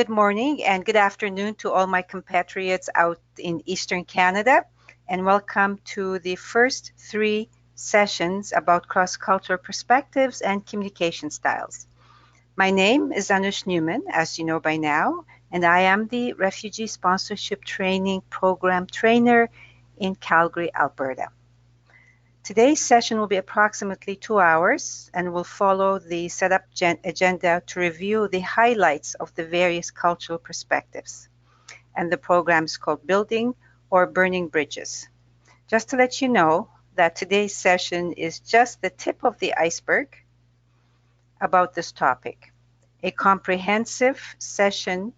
Good morning and good afternoon to all my compatriots out in Eastern Canada, and welcome to the first three sessions about cross-cultural perspectives and communication styles. My name is Anush Newman, as you know by now, and I am the Refugee Sponsorship Training Program Trainer in Calgary, Alberta. Today's session will be approximately 2 hours and will follow the setup agenda to review the highlights of the various cultural perspectives. And the program is called Building or Burning Bridges. Just to let you know that today's session is just the tip of the iceberg about this topic. A comprehensive session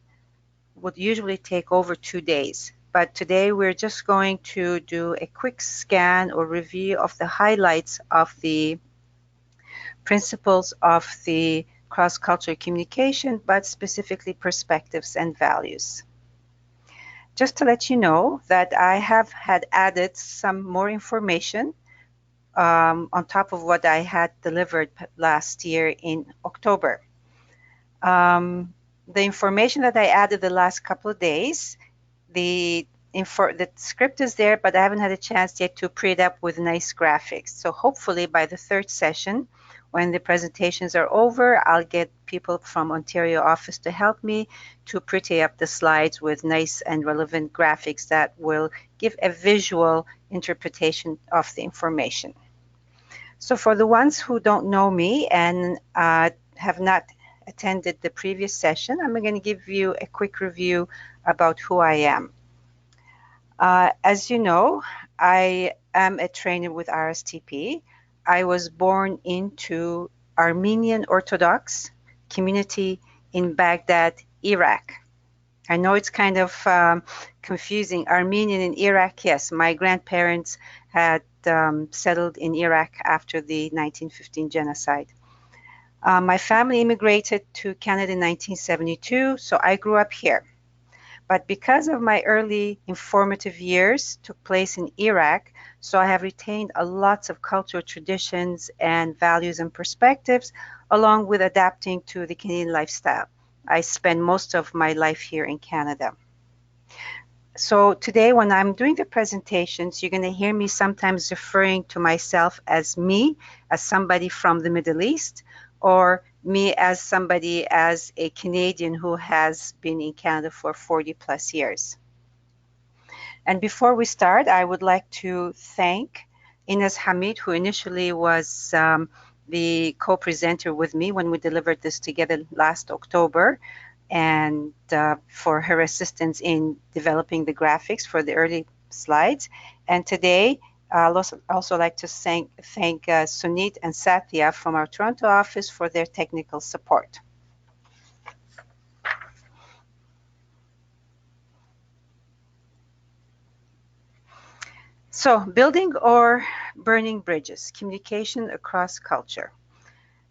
would usually take over 2 days. But today we're just going to do a quick scan or review of the highlights of the principles of the cross-cultural communication, but specifically perspectives and values. Just to let you know that I have had added some more information on top of what I had delivered last year in October. The information that I added the last couple of days, the script is there, but I haven't had a chance yet to print it up with nice graphics. So hopefully by the third session, when the presentations are over, I'll get people from Ontario office to help me to pretty up the slides with nice and relevant graphics that will give a visual interpretation of the information. So for the ones who don't know me and have not attended the previous session, I'm going to give you a quick review about who I am. As you know, I am a trainer with RSTP. I was born into Armenian Orthodox community in Baghdad, Iraq. I know it's kind of confusing. Armenian in Iraq, yes, my grandparents had settled in Iraq after the 1915 genocide. My family immigrated to Canada in 1972, so I grew up here. But because of my early informative years took place in Iraq, so I have retained a lots of cultural traditions and values and perspectives, along with adapting to the Canadian lifestyle. I spend most of my life here in Canada. So today when I'm doing the presentations, you're going to hear me sometimes referring to myself as me, as somebody from the Middle East, or me as a Canadian who has been in Canada for 40 plus years. And before we start, I would like to thank Ines Hamid, who initially was the co-presenter with me when we delivered this together last October, and for her assistance in developing the graphics for the early slides. And today, I'd also like to thank Sunit and Satya from our Toronto office for their technical support. So, building or burning bridges, communication across culture.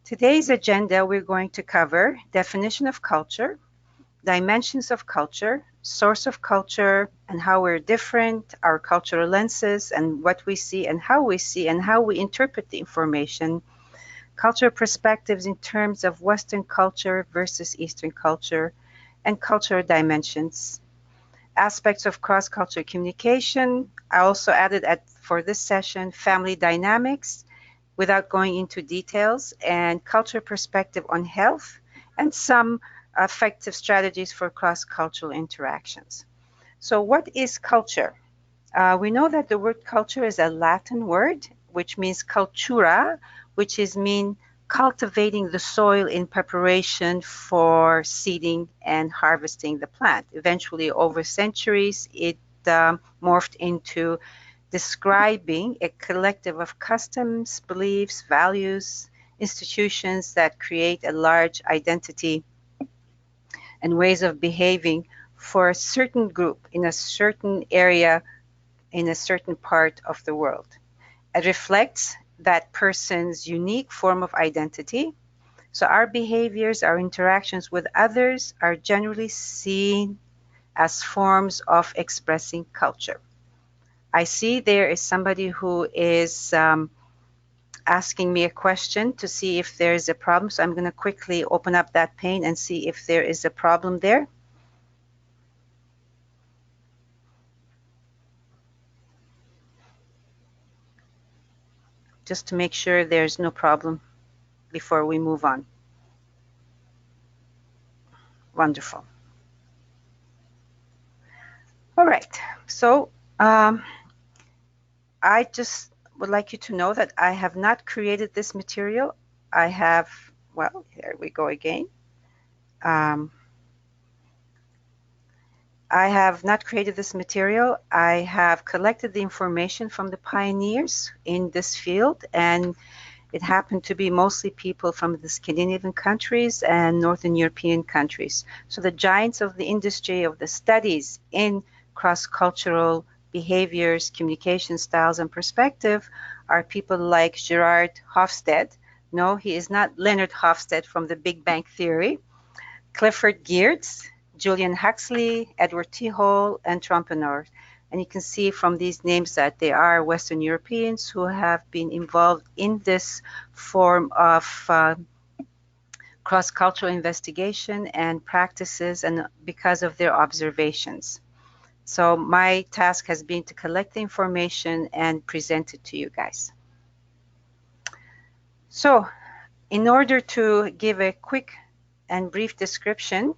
Today's agenda, we're going to cover definition of culture, dimensions of culture, source of culture, and how we're different, our cultural lenses, and what we see and how we interpret the information, cultural perspectives in terms of Western culture versus Eastern culture, and cultural dimensions, aspects of cross-cultural communication. I also added for this session family dynamics without going into details, and cultural perspective on health, and some effective strategies for cross-cultural interactions. So what is culture? We know that the word culture is a Latin word, which means cultura, which mean cultivating the soil in preparation for seeding and harvesting the plant. Eventually, over centuries, it morphed into describing a collective of customs, beliefs, values, institutions that create a large identity and ways of behaving for a certain group in a certain area in a certain part of the world. It reflects that person's unique form of identity. So our behaviors, our interactions with others are generally seen as forms of expressing culture. I see there is somebody who is asking me a question to see if there is a problem. So I'm going to quickly open up that pane and see if there is a problem there. just to make sure there's no problem before we move on. Wonderful. All right. So I just would like you to know that I have not created this material. I have, well, here we go again. Um, I have not created this material. I have collected the information from the pioneers in this field, and it happened to be mostly people from the Scandinavian countries and Northern European countries. So the giants of the industry of the studies in cross-cultural behaviors, communication styles, and perspective are people like Gerard Hofstede. No, he is not Leonard Hofstede from the Big Bang Theory. Clifford Geertz, Julian Huxley, Edward T. Hall, and Trompeneur. And you can see from these names that they are Western Europeans who have been involved in this form of cross-cultural investigation and practices, and because of their observations. So my task has been to collect the information and present it to you guys. So in order to give a quick and brief description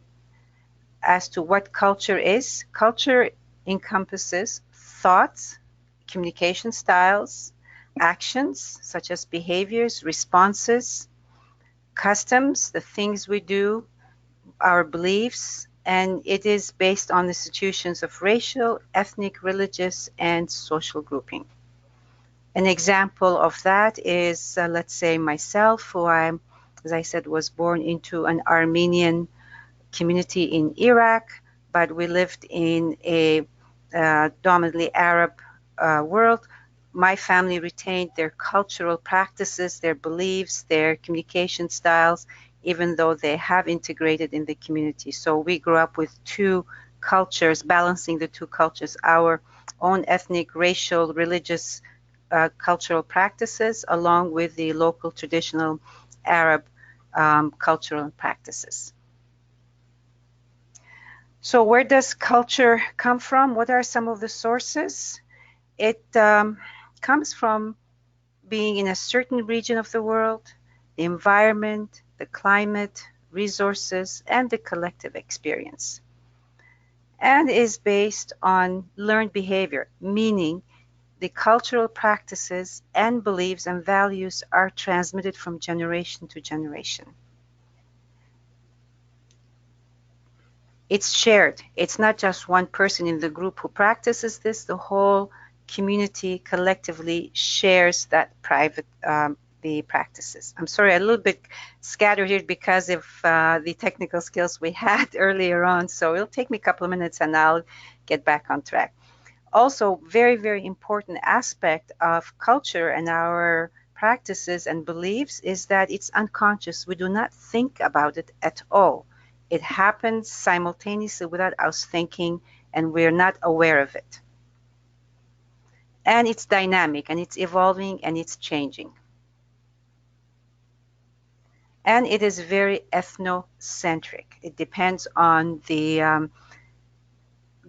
as to what culture is, culture encompasses thoughts, communication styles, actions such as behaviors, responses, customs, the things we do, our beliefs, and it is based on institutions of racial, ethnic, religious, and social grouping. An example of that is, let's say myself, who as I said, was born into an Armenian community in Iraq, but we lived in a dominantly Arab world. My family retained their cultural practices, their beliefs, their communication styles, even though they have integrated in the community. So we grew up with two cultures, balancing the two cultures, our own ethnic, racial, religious, cultural practices, along with the local traditional Arab cultural practices. So where does culture come from? What are some of the sources? It comes from being in a certain region of the world, the environment, the climate, resources, and the collective experience. And is based on learned behavior, meaning the cultural practices and beliefs and values are transmitted from generation to generation. It's shared. It's not just one person in the group who practices this. The whole community collectively shares that the practices. I'm sorry, a little bit scattered here because of the technical skills we had earlier on. So it'll take me a couple of minutes and I'll get back on track. Also, very, very important aspect of culture and our practices and beliefs is that it's unconscious. We do not think about it at all. It happens simultaneously without us thinking, and we're not aware of it. And it's dynamic, and it's evolving, and it's changing. And it is very ethnocentric. It depends on the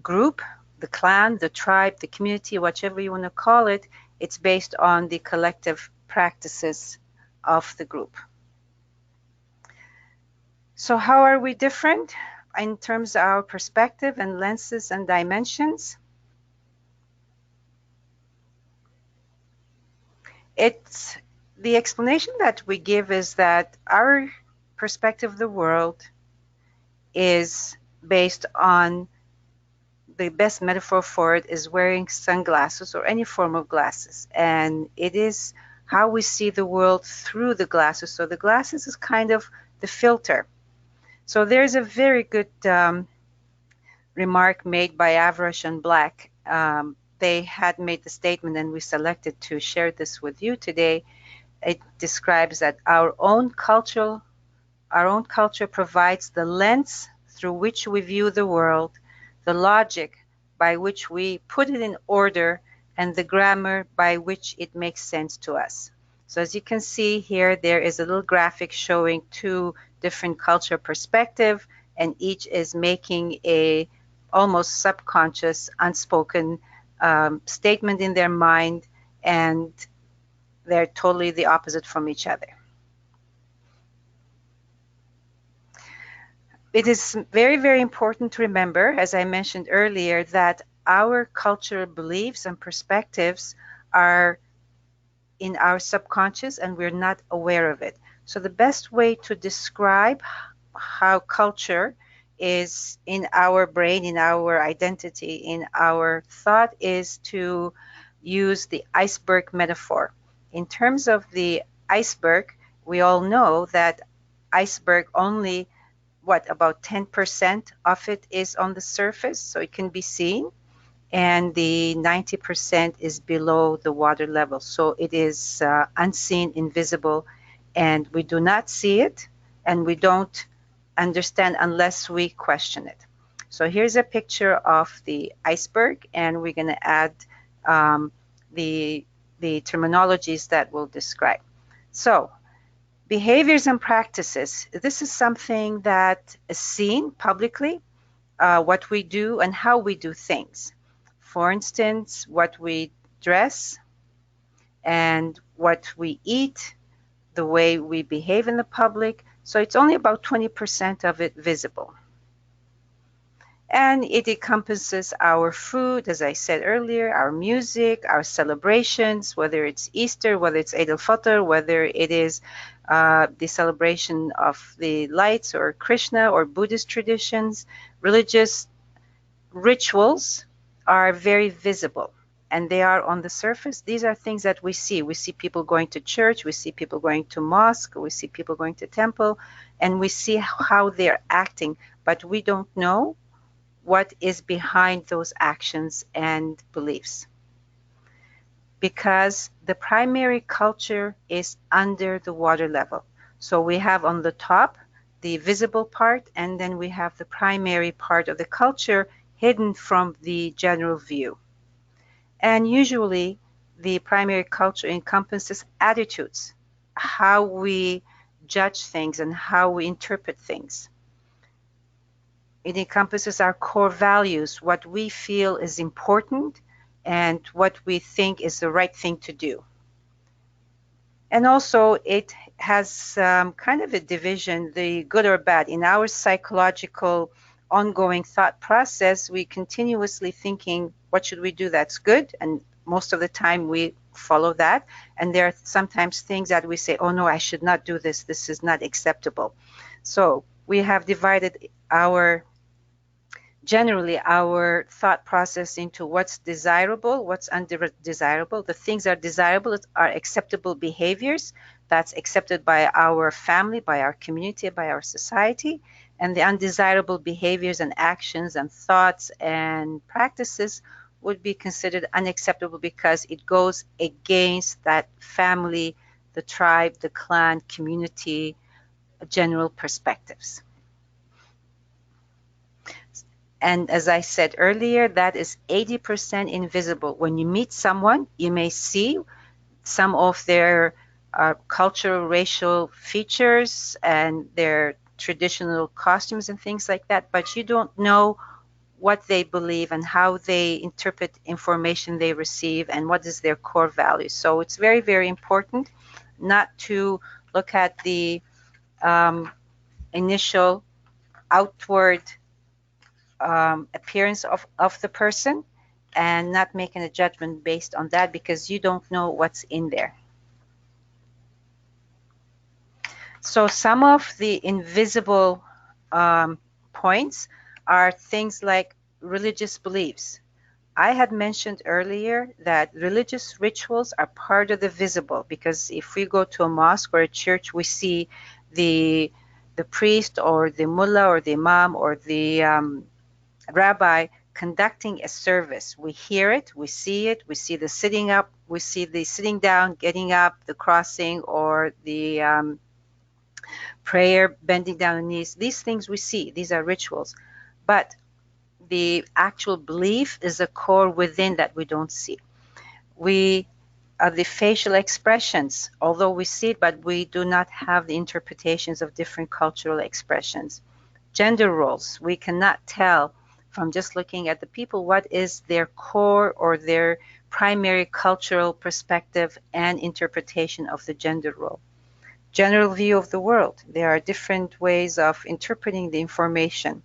group, the clan, the tribe, the community, whichever you want to call it. It's based on the collective practices of the group. So how are we different in terms of our perspective and lenses and dimensions? It's the explanation that we give is that our perspective of the world is based on, the best metaphor for it is wearing sunglasses or any form of glasses. And it is how we see the world through the glasses. So the glasses is kind of the filter. So there's a very good remark made by Avrash and Black. They had made the statement, and we selected to share this with you today. It describes that our own culture provides the lens through which we view the world, the logic by which we put it in order, and the grammar by which it makes sense to us. So as you can see here, there is a little graphic showing two different culture perspectives, and each is making a almost subconscious, unspoken statement in their mind, and They're totally the opposite from each other. It is very, very important to remember, as I mentioned earlier, that our cultural beliefs and perspectives are in our subconscious and we're not aware of it. So the best way to describe how culture is in our brain, in our identity, in our thought is to use the iceberg metaphor. In terms of the iceberg, we all know that iceberg only what about 10% of it is on the surface, so it can be seen, and the 90% is below the water level. So it is unseen, invisible, and we do not see it, and we don't understand unless we question it. So here's a picture of the iceberg, and we're going to add um, the, the terminologies that we'll describe. So behaviors and practices. This is something that is seen publicly, what we do and how we do things. For instance, what we dress and what we eat, the way we behave in the public. So it's only about 20% of it visible. And it encompasses our food, as I said earlier, our music, our celebrations, whether it's Easter, whether it's Eid al-Fitr, whether it is the celebration of the lights or Krishna or Buddhist traditions. Religious rituals are very visible and they are on the surface. These are things that we see. We see people going to church, we see people going to mosque, we see people going to temple, and we see how they're acting, but we don't know what is behind those actions and beliefs. Because the primary culture is under the water level. So we have on the top the visible part, and then we have the primary part of the culture hidden from the general view. And usually the primary culture encompasses attitudes, how we judge things and how we interpret things. It encompasses our core values, what we feel is important and what we think is the right thing to do. And also it has kind of a division, the good or bad. In our psychological ongoing thought process, we continuously thinking, what should we do that's good? And most of the time we follow that. And there are sometimes things that we say, oh no, I should not do this. This is not acceptable. So we have divided generally our thought process into what's desirable, what's undesirable. The things that are desirable are acceptable behaviors that's accepted by our family, by our community, by our society. And the undesirable behaviors and actions and thoughts and practices would be considered unacceptable because it goes against that family, the tribe, the clan, community, general perspectives. And as I said earlier, that is 80% invisible. When you meet someone, you may see some of their cultural, racial features and their traditional costumes and things like that, but you don't know what they believe and how they interpret information they receive and what is their core value. So it's very, very important not to look at the initial outward appearance of the person and not making a judgment based on that because you don't know what's in there. So some of the invisible points are things like religious beliefs. I had mentioned earlier that religious rituals are part of the visible because if we go to a mosque or a church, we see the priest or the mullah or the imam or the rabbi conducting a service. We hear it, we see the sitting up, we see the sitting down, getting up, the crossing, or the prayer, bending down the knees. These things we see, these are rituals. But the actual belief is a core within that we don't see. We are the facial expressions, although we see it, but we do not have the interpretations of different cultural expressions. Gender roles, we cannot tell from just looking at the people what is their core or their primary cultural perspective and interpretation of the gender role. General view of the world. There are different ways of interpreting the information,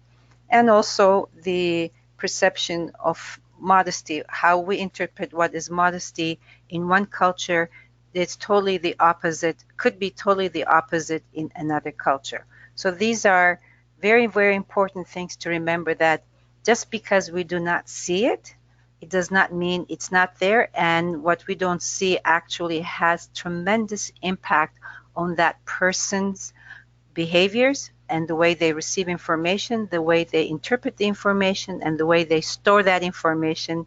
and also the perception of modesty, how we interpret what is modesty in one culture. It's totally the opposite, could be totally the opposite in another culture. So these are very, very important things to remember, that just because we do not see it, it does not mean it's not there, and what we don't see actually has tremendous impact on that person's behaviors and the way they receive information, the way they interpret the information, and the way they store that information,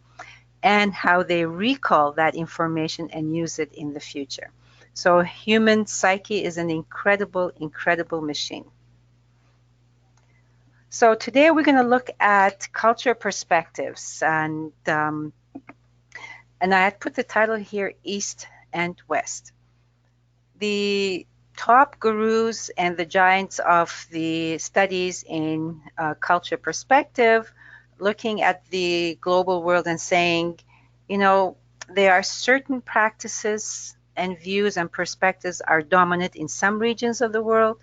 and how they recall that information and use it in the future. So human psyche is an incredible, incredible machine. So today we're going to look at culture perspectives, and I had put the title here, East and West. The top gurus and the giants of the studies in culture perspective, looking at the global world and saying, you know, there are certain practices and views and perspectives are dominant in some regions of the world,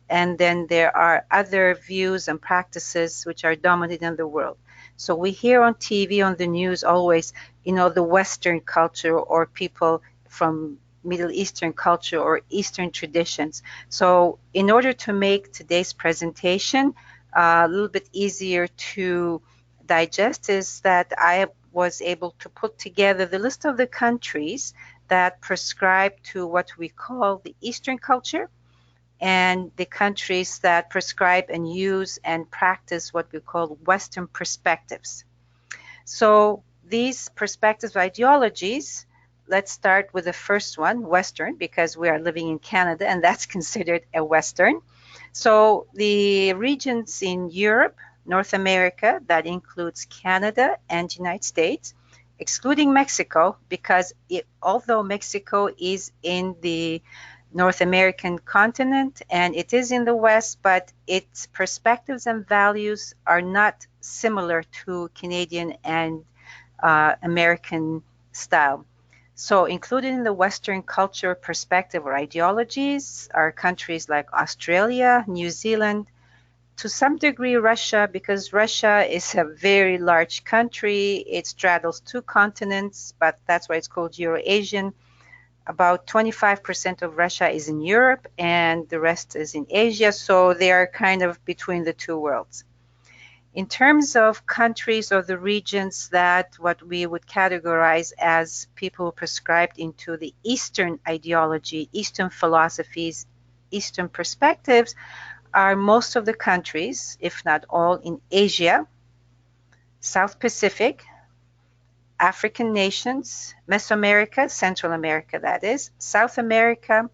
and then there are other views and practices which are dominant in the world. So we hear on TV, on the news, always, you know, the Western culture, or people from Middle Eastern culture or Eastern traditions. So in order to make today's presentation a little bit easier to digest, is that I was able to put together the list of the countries that prescribe to what we call the Eastern culture, and the countries that prescribe and use and practice what we call Western perspectives. So these perspectives, ideologies, let's start with the first one, Western, because we are living in Canada and that's considered a Western. So the regions in Europe, North America, that includes Canada and United States, excluding Mexico, because although Mexico is in the North American continent and it is in the West, but its perspectives and values are not similar to Canadian and American style. So included in the Western culture perspective or ideologies are countries like Australia, New Zealand, to some degree Russia, because Russia is a very large country. It straddles two continents, but that's why it's called Eurasian. About 25% of Russia is in Europe and the rest is in Asia, so they are kind of between the two worlds. In terms of countries or the regions that what we would categorize as people prescribed into the Eastern ideology, Eastern philosophies, Eastern perspectives, are most of the countries, if not all, in Asia, South Pacific, African nations, Mesoamerica, Central America that is, South America,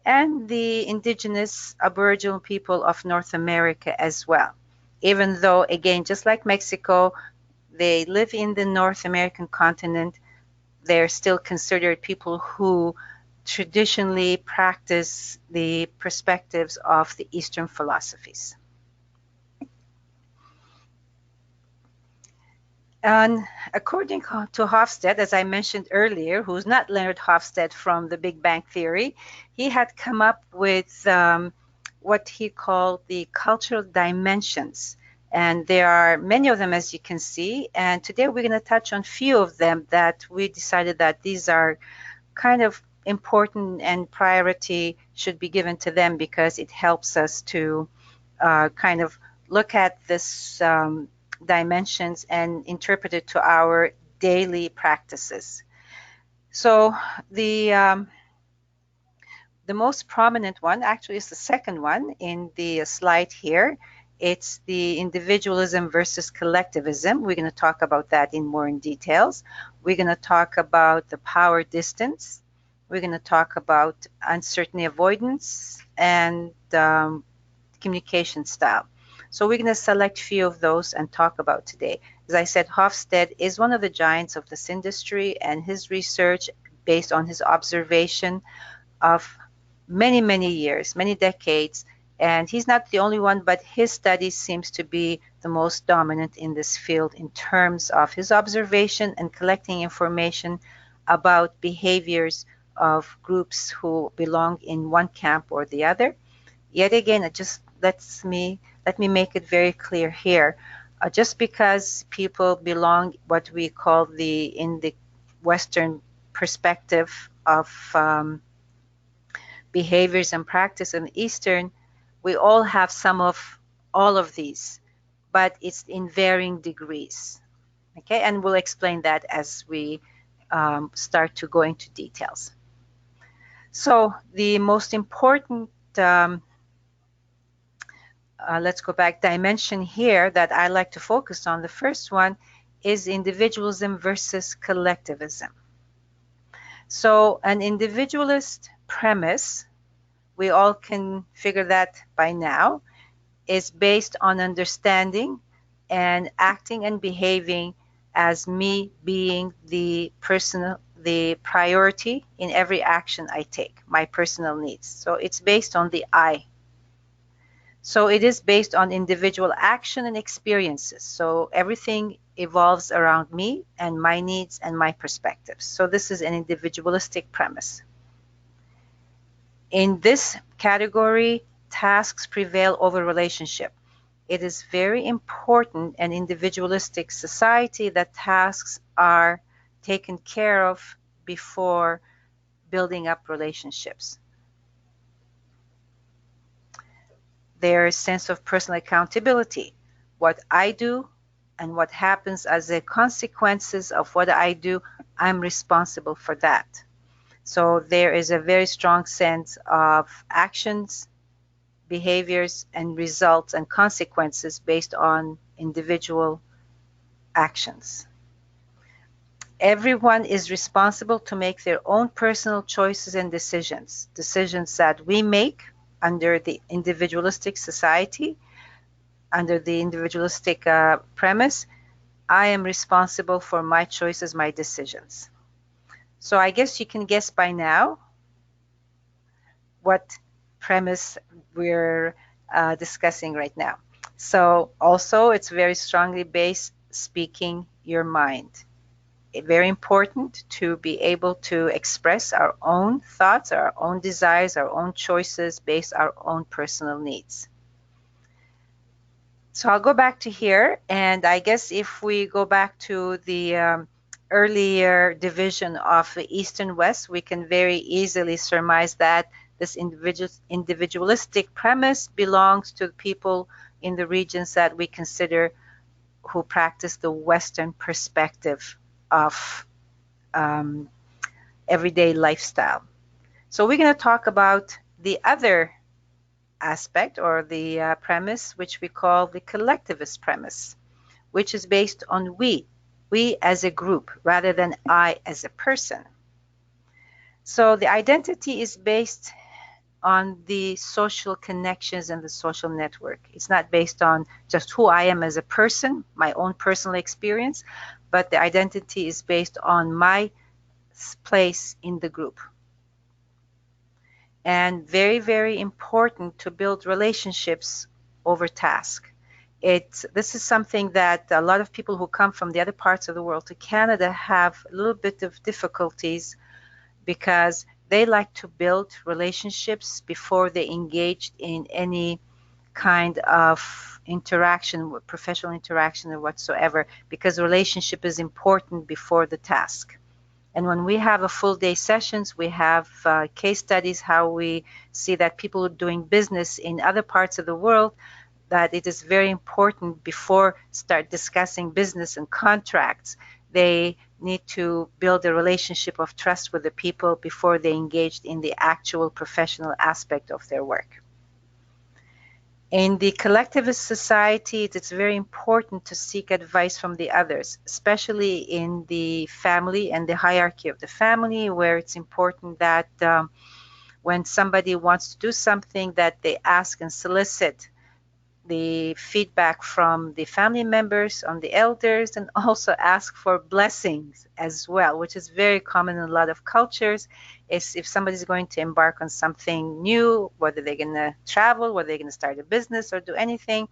and the indigenous Aboriginal people of North America as well. Even though, again, just like Mexico, they live in the North American continent, they're still considered people who traditionally practice the perspectives of the Eastern philosophies. And according to Hofstede, as I mentioned earlier, who's not Leonard Hofstede from the Big Bang Theory, he had come up with what he called the cultural dimensions. And there are many of them, as you can see. And today we're going to touch on a few of them that we decided that these are kind of important and priority should be given to them, because it helps us to kind of look at this dimensions and interpret it to our daily practices. So the most prominent one actually is the second one in the slide here. It's the individualism versus collectivism. We're going to talk about that in more in details. We're going to talk about the power distance. We're going to talk about uncertainty avoidance and communication style. So we're going to select a few of those and talk about today. As I said, Hofstede is one of the giants of this industry, and his research, based on his observation of many, many years, many decades, and he's not the only one, but his study seems to be the most dominant in this field in terms of his observation and collecting information about behaviors of groups who belong in one camp or the other. Yet again, it just let me make it very clear here. Just because people belong what we call in the Western perspective of behaviors and practice in Eastern, we all have some of all of these, but it's in varying degrees. Okay, and we'll explain that as we start to go into details. So the most important, let's go back, dimension here that I like to focus on, the first one is individualism versus collectivism. So an individualist premise, we all can figure that by now, is based on understanding and acting and behaving as me being the priority in every action I take, my personal needs. So it's based on the I. So it is based on individual action and experiences. So everything evolves around me and my needs and my perspectives. So this is an individualistic premise. In this category, tasks prevail over relationship. It is very important in individualistic society that tasks are taken care of before building up relationships. There's sense of personal accountability. What I do and what happens as a consequences of what I do, I'm responsible for that. So there is a very strong sense of actions, behaviors, and results and consequences based on individual actions. Everyone is responsible to make their own personal choices and decisions that we make under the individualistic society, under the individualistic premise. I am responsible for my choices, my decisions. So I guess you can guess by now what premise we're discussing right now. So also it's very strongly based speaking your mind. It's very important to be able to express our own thoughts, our own desires, our own choices based on our own personal needs. So I'll go back to here, and I guess if we go back to the earlier division of the East and West, we can very easily surmise that this individualistic premise belongs to people in the regions that we consider who practice the Western perspective of everyday lifestyle. So we're going to talk about the other aspect or the premise, which we call the collectivist premise, which is based on we as a group rather than I as a person. So the identity is based on the social connections and the social network. It's not based on just who I am as a person, my own personal experience, but the identity is based on my place in the group. And very, very important to build relationships over task. This is something that a lot of people who come from the other parts of the world to Canada have a little bit of difficulties because they like to build relationships before they engage in any kind of interaction, professional interaction or whatsoever, because relationship is important before the task. And when we have a full day sessions, we have case studies how we see that people doing business in other parts of the world, that it is very important before start discussing business and contracts. They need to build a relationship of trust with the people before they engaged in the actual professional aspect of their work. In the collectivist society, it's very important to seek advice from the others, especially in the family and the hierarchy of the family, where it's important that when somebody wants to do something, that they ask and solicit the feedback from the family members, on the elders, and also ask for blessings as well, which is very common in a lot of cultures. Is if somebody's going to embark on something new, whether they're going to travel, whether they're going to start a business or do anything,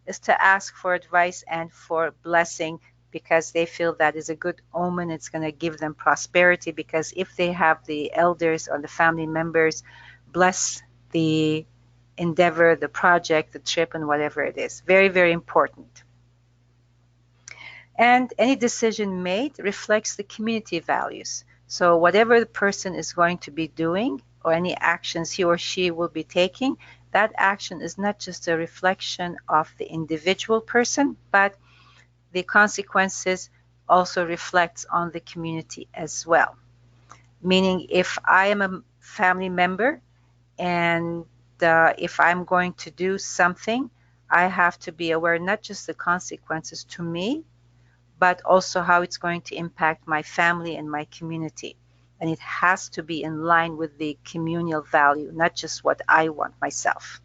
is to ask for advice and for blessing because they feel that is a good omen. It's going to give them prosperity because if they have the elders or the family members bless the endeavor, the project, the trip, and whatever it is. Very, very important. And any decision made reflects the community values. So whatever the person is going to be doing or any actions he or she will be taking, that action is not just a reflection of the individual person, but the consequences also reflects on the community as well. Meaning if I am a family member and if I'm going to do something, I have to be aware not just the consequences to me, but also how it's going to impact my family and my community. And it has to be in line with the communal value, not just what I want myself.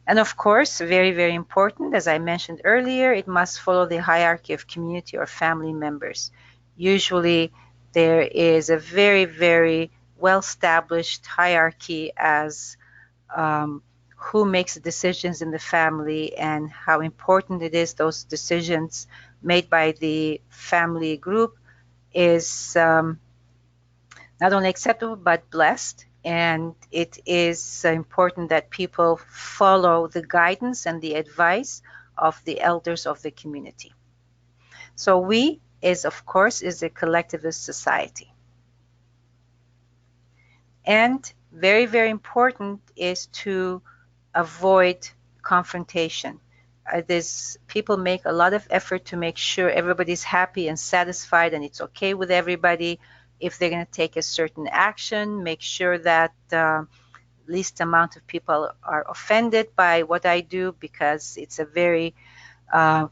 And of course, very, very important, as I mentioned earlier, it must follow the hierarchy of community or family members. Usually, there is a very, very well established hierarchy as who makes the decisions in the family and how important it is those decisions made by the family group is not only acceptable but blessed. And it is important that people follow the guidance and the advice of the elders of the community. So we is, of course, is a collectivist society. And very, very important is to avoid confrontation. There's people make a lot of effort to make sure everybody's happy and satisfied and it's okay with everybody. If they're going to take a certain action, make sure that least amount of people are offended by what I do because it's a very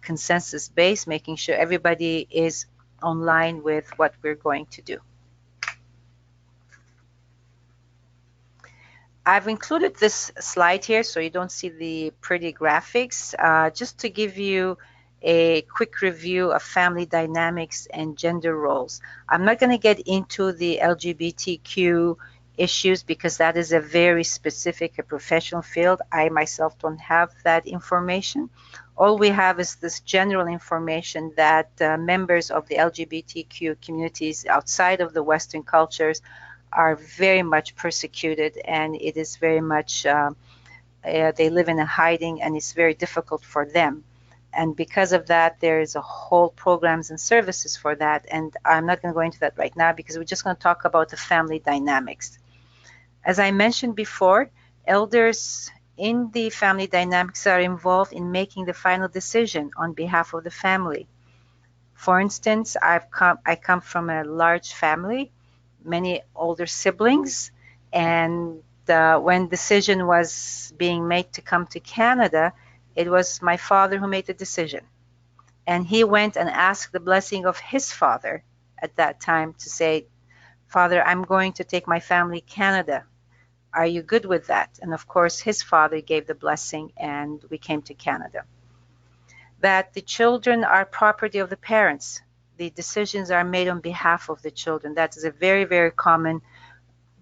consensus based, making sure everybody is online with what we're going to do. I've included this slide here so you don't see the pretty graphics, just to give you a quick review of family dynamics and gender roles. I'm not going to get into the LGBTQ issues because that is a very specific a professional field. I myself don't have that information. All we have is this general information that members of the LGBTQ communities outside of the Western cultures are very much persecuted, and it is very much they live in a hiding, and it's very difficult for them. And because of that, there is a whole programs and services for that. And I'm not going to go into that right now because we're just going to talk about the family dynamics. As I mentioned before, elders in the family dynamics are involved in making the final decision on behalf of the family. For instance, I come from a large family, many older siblings, and when decision was being made to come to Canada, it was my father who made the decision. And he went and asked the blessing of his father at that time to say, Father, I'm going to take my family Canada. Are you good with that? And of course, his father gave the blessing and we came to Canada. That the children are property of the parents. The decisions are made on behalf of the children. That is a very, very common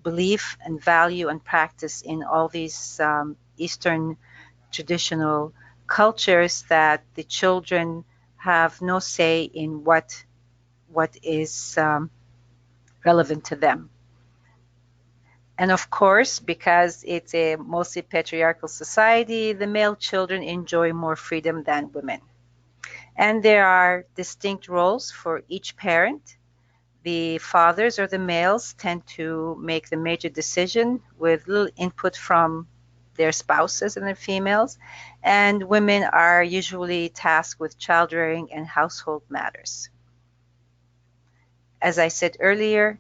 belief and value and practice in all these Eastern traditional cultures, that the children have no say in what is relevant to them. And of course, because it's a mostly patriarchal society, the male children enjoy more freedom than women. And there are distinct roles for each parent. The fathers or the males tend to make the major decision with little input from their spouses and their females, and women are usually tasked with child rearing and household matters. As I said earlier,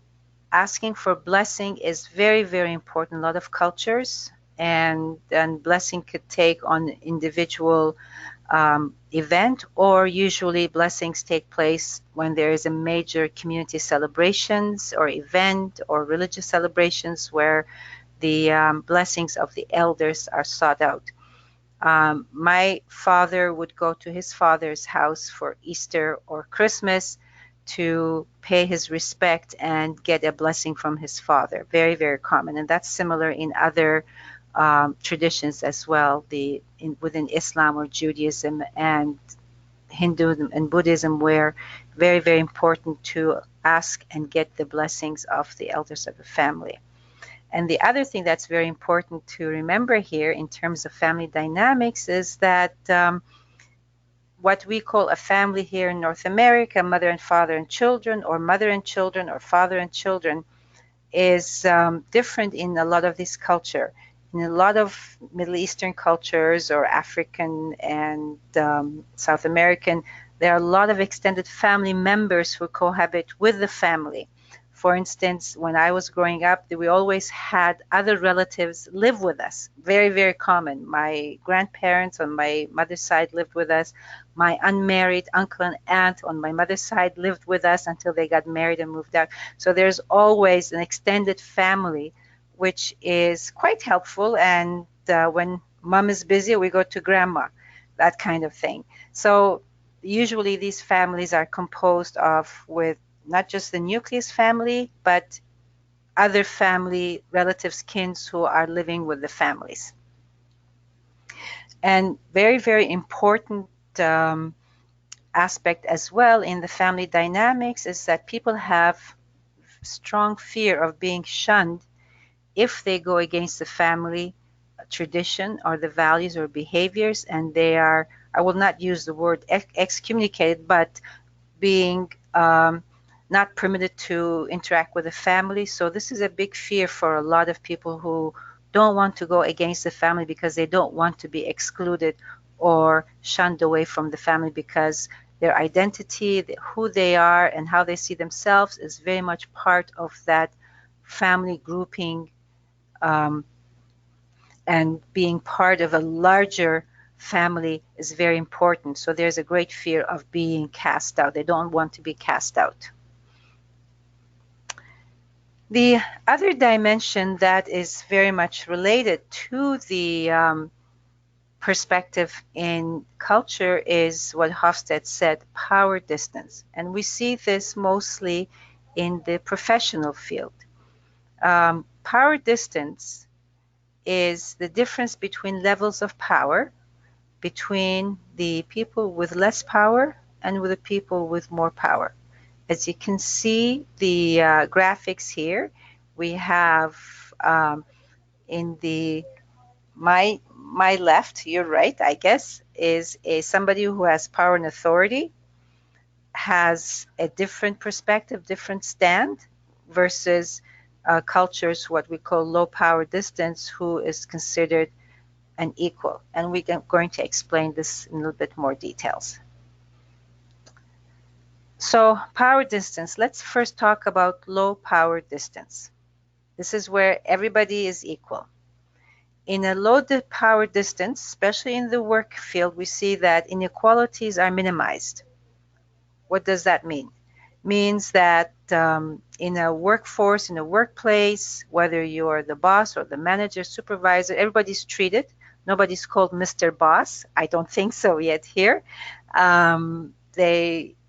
asking for blessing is very, very important in a lot of cultures, and blessing could take on individual event, or usually blessings take place when there is a major community celebrations or event or religious celebrations where the blessings of the elders are sought out. My father would go to his father's house for Easter or Christmas to pay his respect and get a blessing from his father. Very, very common. And that's similar in other traditions as well, within Islam or Judaism and Hinduism and Buddhism, where very, very important to ask and get the blessings of the elders of the family. And the other thing that's very important to remember here in terms of family dynamics is that what we call a family here in North America, mother and father and children, or mother and children, or father and children, is different in a lot of this culture. In a lot of Middle Eastern cultures or African and South American, there are a lot of extended family members who cohabit with the family. For instance, when I was growing up, we always had other relatives live with us. Very, very common. My grandparents on my mother's side lived with us. My unmarried uncle and aunt on my mother's side lived with us until they got married and moved out. So there's always an extended family, which is quite helpful. And when mom is busy, we go to grandma, that kind of thing. So usually these families are composed of with not just the nucleus family, but other family relatives, kins who are living with the families. And very, very important aspect as well in the family dynamics is that people have strong fear of being shunned if they go against the family tradition or the values or behaviors, and they are, I will not use the word excommunicated, but being not permitted to interact with the family. So this is a big fear for a lot of people who don't want to go against the family because they don't want to be excluded or shunned away from the family, because their identity, who they are and how they see themselves is very much part of that family grouping, and being part of a larger family is very important. So there's a great fear of being cast out. They don't want to be cast out. The other dimension that is very much related to the perspective in culture is what Hofstede said, power distance. And we see this mostly in the professional field. Power distance is the difference between levels of power between the people with less power and with the people with more power. As you can see the graphics here, we have in the my left, your right, I guess, is somebody who has power and authority, has a different perspective, different stand, versus cultures, what we call low power distance, who is considered an equal. And we're going to explain this in a little bit more details. So power distance, let's first talk about low power distance. This is where everybody is equal. In a low power distance, especially in the work field, we see that inequalities are minimized. What does that mean? Means that in a workforce, in a workplace, whether you're the boss or the manager, supervisor, everybody's treated. Nobody's called Mr. Boss. I don't think so yet here.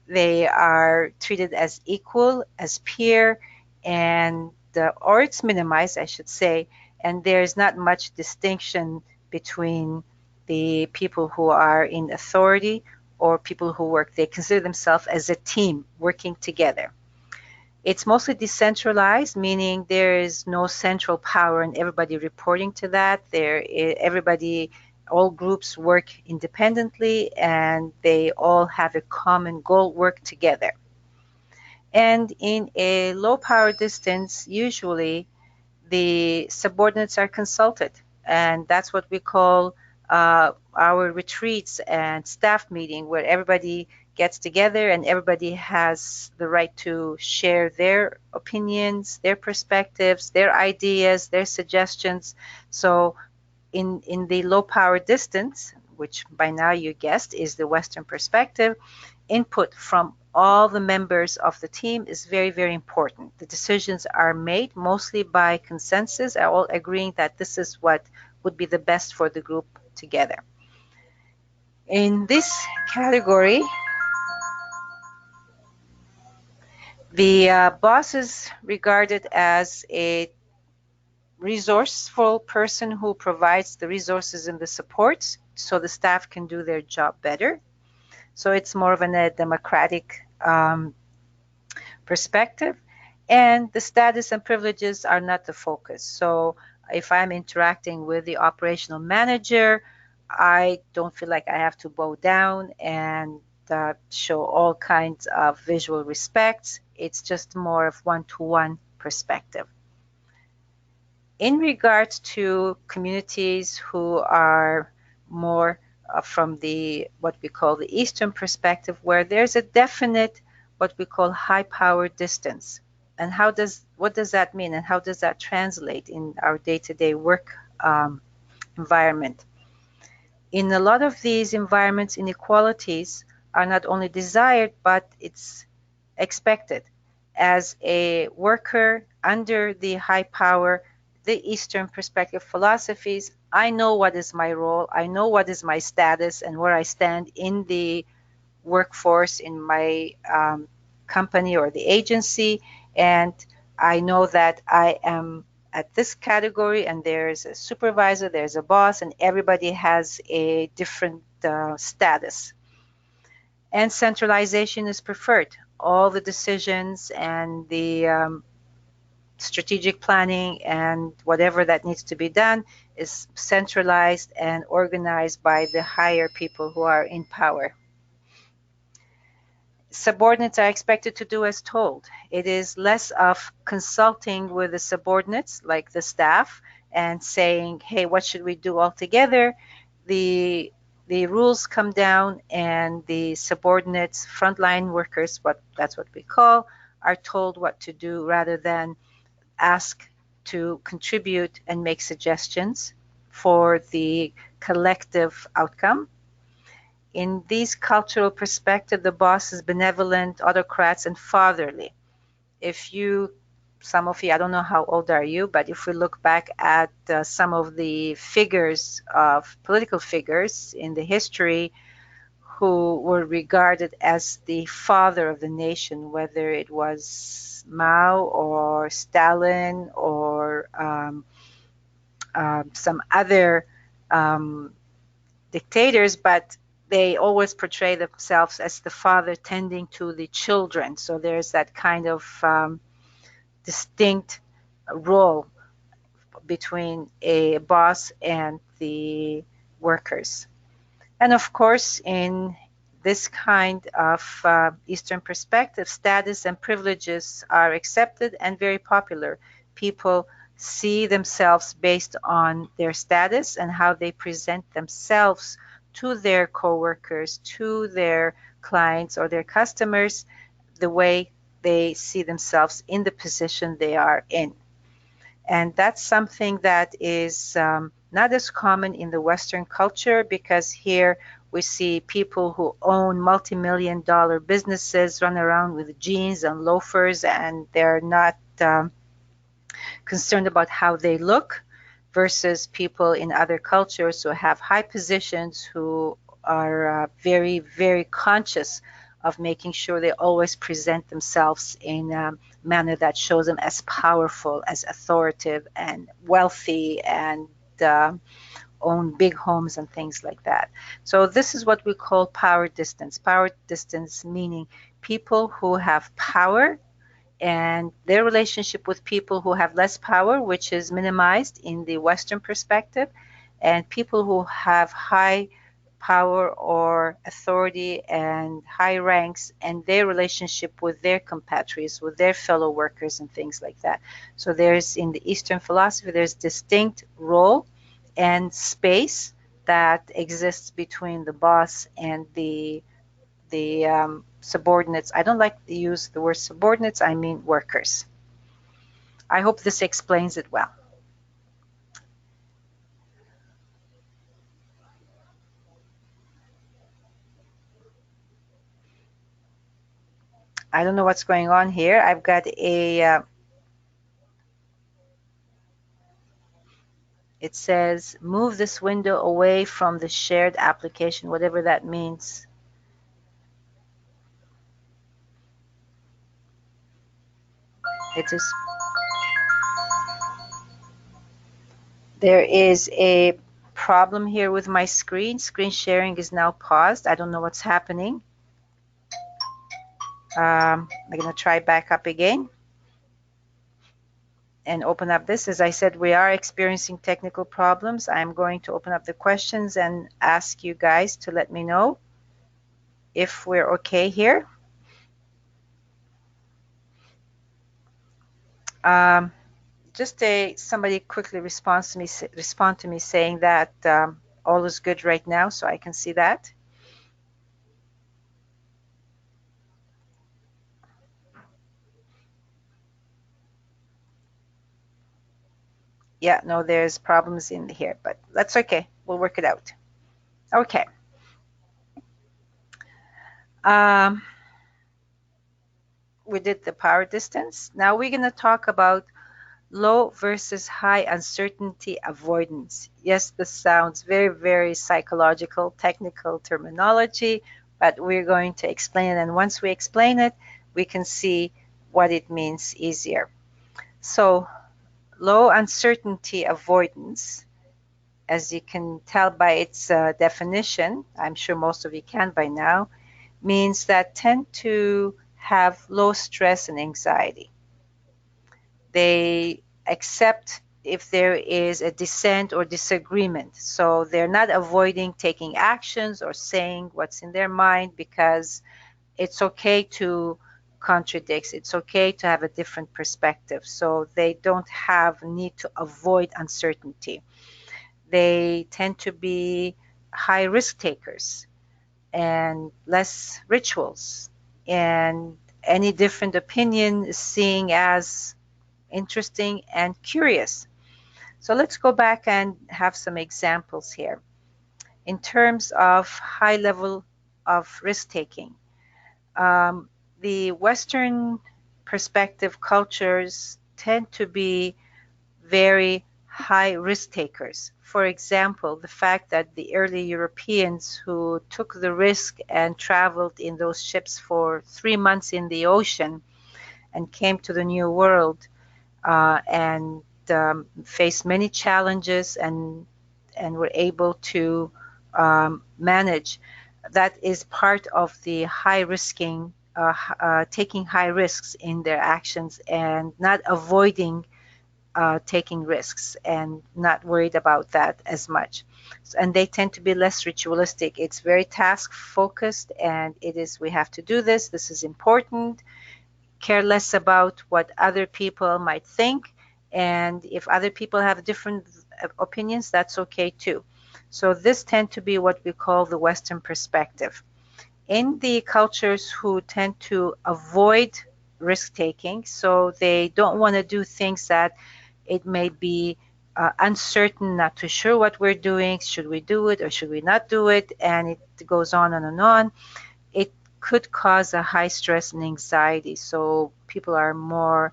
They are treated as equal, as peer, and or it's minimized, I should say. And there's not much distinction between the people who are in authority or people who work. They consider themselves as a team working together. It's mostly decentralized, meaning there is no central power and everybody reporting to that. All groups work independently and they all have a common goal, work together. And in a low power distance, usually the subordinates are consulted, and that's what we call our retreats and staff meeting, where everybody gets together and everybody has the right to share their opinions, their perspectives, their ideas, their suggestions. So in the low power distance, which by now you guessed is the Western perspective, input from all the members of the team is very, very important. The decisions are made mostly by consensus, all agreeing that this is what would be the best for the group together. In this category, the boss is regarded as a resourceful person who provides the resources and the supports so the staff can do their job better. So it's more of a democratic perspective. And the status and privileges are not the focus. So if I'm interacting with the operational manager, I don't feel like I have to bow down and show all kinds of visual respects. It's just more of one-to-one perspective. In regards to communities who are more from the what we call the Eastern perspective, where there's a definite what we call high power distance. And what does that mean, and how does that translate in our day-to-day work environment? In a lot of these environments, inequalities are not only desired, but it's expected. As a worker under the high power, the Eastern perspective philosophies, I know what is my role, I know what is my status and where I stand in the workforce, in my company or the agency, and I know that I am at this category, and there's a supervisor, there's a boss, and everybody has a different status. And centralization is preferred. All the decisions and the strategic planning and whatever that needs to be done is centralized and organized by the higher people who are in power. Subordinates are expected to do as told. It is less of consulting with the subordinates, like the staff, and saying, hey, what should we do all together? The rules come down, and the subordinates, frontline workers, that's what we call, are told what to do rather than ask to contribute and make suggestions for the collective outcome. In these cultural perspective, the boss is benevolent, autocrats, and fatherly. If you, some of you, I don't know how old are you, but if we look back at some of the figures of political figures in the history who were regarded as the father of the nation, whether it was Mao or Stalin or some other um, dictators, but they always portray themselves as the father tending to the children. So there's that kind of distinct role between a boss and the workers. And of course, in this kind of Eastern perspective, status and privileges are accepted and very popular. People see themselves based on their status and how they present themselves to their coworkers, to their clients or their customers, the way they see themselves in the position they are in. And that's something that is not as common in the Western culture, because here we see people who own multi-million dollar businesses run around with jeans and loafers, and they're not concerned about how they look, versus people in other cultures who have high positions who are very, very conscious of making sure they always present themselves in a manner that shows them as powerful, as authoritative, and wealthy, and uh, own big homes and things like that. So this is what we call power distance. Power distance meaning people who have power and their relationship with people who have less power, which is minimized in the Western perspective, and people who have high power or authority and high ranks, and their relationship with their compatriots, with their fellow workers and things like that. So there's, in the Eastern philosophy, there's distinct role and space that exists between the boss and the subordinates. I don't like to use the word subordinates, I mean workers. I hope this explains it well. I don't know what's going on here. I've got it says move this window away from the shared application, whatever that means. It is There is a problem here with my screen. Screen sharing is now paused. I don't know what's happening. I'm going to try back up again and open up this. As I said, we are experiencing technical problems. I'm going to open up the questions and ask you guys to let me know if we're okay here. Just somebody quickly respond to me saying that all is good right now, so I can see that. Yeah, no, there's problems in here, but that's okay. We'll work it out. Okay. Um, we did the power distance. Now we're going to talk about low versus high uncertainty avoidance. Yes, this sounds very, very psychological, technical terminology, but we're going to explain it. And once we explain it, we can see what it means easier. So, low uncertainty avoidance, as you can tell by its definition, I'm sure most of you can by now, means that tend to have low stress and anxiety. They accept if there is a dissent or disagreement. So they're not avoiding taking actions or saying what's in their mind because it's okay to contradict. It's okay to have a different perspective. So they don't have need to avoid uncertainty. They tend to be high risk takers and less rituals, and any different opinion is seen as interesting and curious. So let's go back and have some examples here. In terms of high level of risk taking, the Western perspective cultures tend to be very high risk takers. For example, the fact that the early Europeans who took the risk and traveled in those ships for 3 months in the ocean and came to the New World and faced many challenges and were able to manage. That is part of the high risking, taking high risks in their actions and not avoiding taking risks and not worried about that as much. And they tend to be less ritualistic. It's very task focused, and it is, we have to do this. This is important. Care less about what other people might think. And if other people have different opinions, that's okay too. So this tend to be what we call the Western perspective. In the cultures who tend to avoid risk taking, so they don't want to do things that it may be uncertain, not too sure what we're doing. Should we do it or should we not do it? And it goes on and on. It could cause a high stress and anxiety. So people are more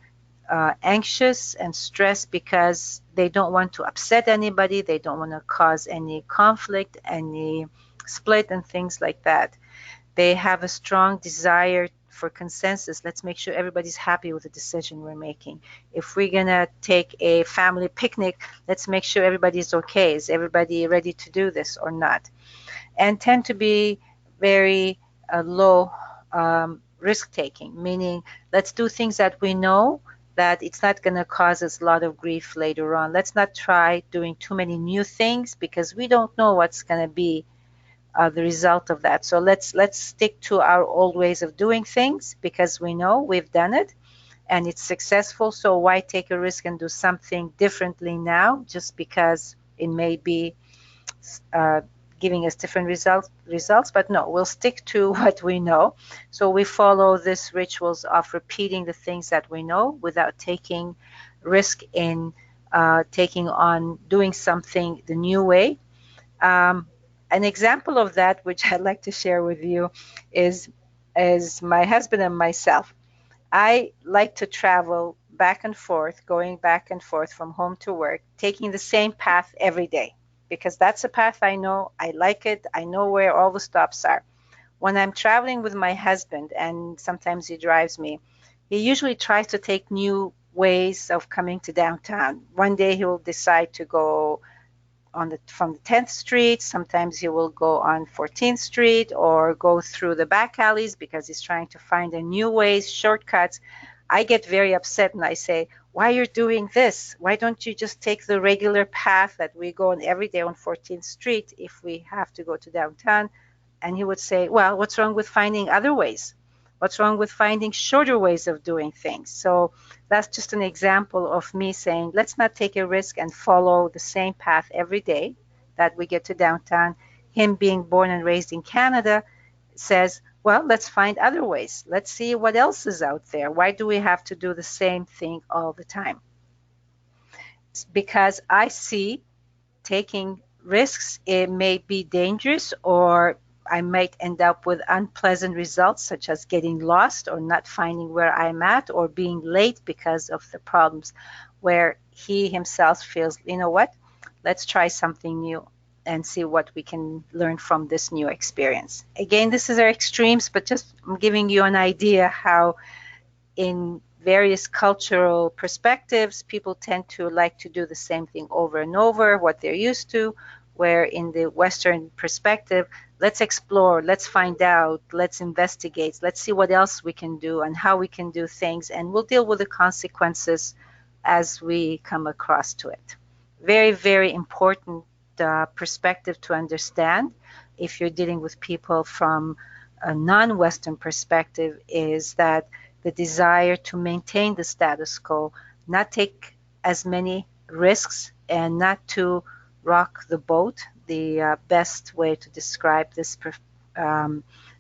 anxious and stressed because they don't want to upset anybody. They don't want to cause any conflict, any split, and things like that. They have a strong desire for consensus. Let's make sure everybody's happy with the decision we're making. If we're going to take a family picnic, let's make sure everybody's okay. Is everybody ready to do this or not? And tend to be very low risk taking, meaning let's do things that we know that it's not going to cause us a lot of grief later on. Let's not try doing too many new things because we don't know what's going to be the result of that. So let's stick to our old ways of doing things because we know we've done it and it's successful. So why take a risk and do something differently now just because it may be giving us different results? But no, we'll stick to what we know. So we follow these rituals of repeating the things that we know without taking risk in taking on doing something the new way. An example of that, which I'd like to share with you, is my husband and myself. I like to travel back and forth, going back and forth from home to work, taking the same path every day because that's a path I know. I like it. I know where all the stops are. When I'm traveling with my husband, and sometimes he drives me, he usually tries to take new ways of coming to downtown. One day he will decide to go on the from the 10th Street. Sometimes he will go on 14th Street or go through the back alleys because he's trying to find a new ways, shortcuts. I get very upset and I say, why you're doing this? Why don't you just take the regular path that we go on every day on 14th Street if we have to go to downtown? And he would say, well, what's wrong with finding other ways? What's wrong with finding shorter ways of doing things? So that's just an example of me saying, let's not take a risk and follow the same path every day that we get to downtown. Him being born and raised in Canada says, well, let's find other ways. Let's see what else is out there. Why do we have to do the same thing all the time? It's because I see taking risks, it may be dangerous, or I might end up with unpleasant results, such as getting lost or not finding where I'm at or being late because of the problems, where he himself feels, you know what, let's try something new and see what we can learn from this new experience. Again, this is our extremes, but just I'm giving you an idea how in various cultural perspectives, people tend to like to do the same thing over and over, what they're used to, where in the Western perspective, let's explore, let's find out, let's investigate, let's see what else we can do and how we can do things, and we'll deal with the consequences as we come across to it. Very, very important perspective to understand if you're dealing with people from a non-Western perspective is that the desire to maintain the status quo, not take as many risks, and not to rock the boat. The best way to describe this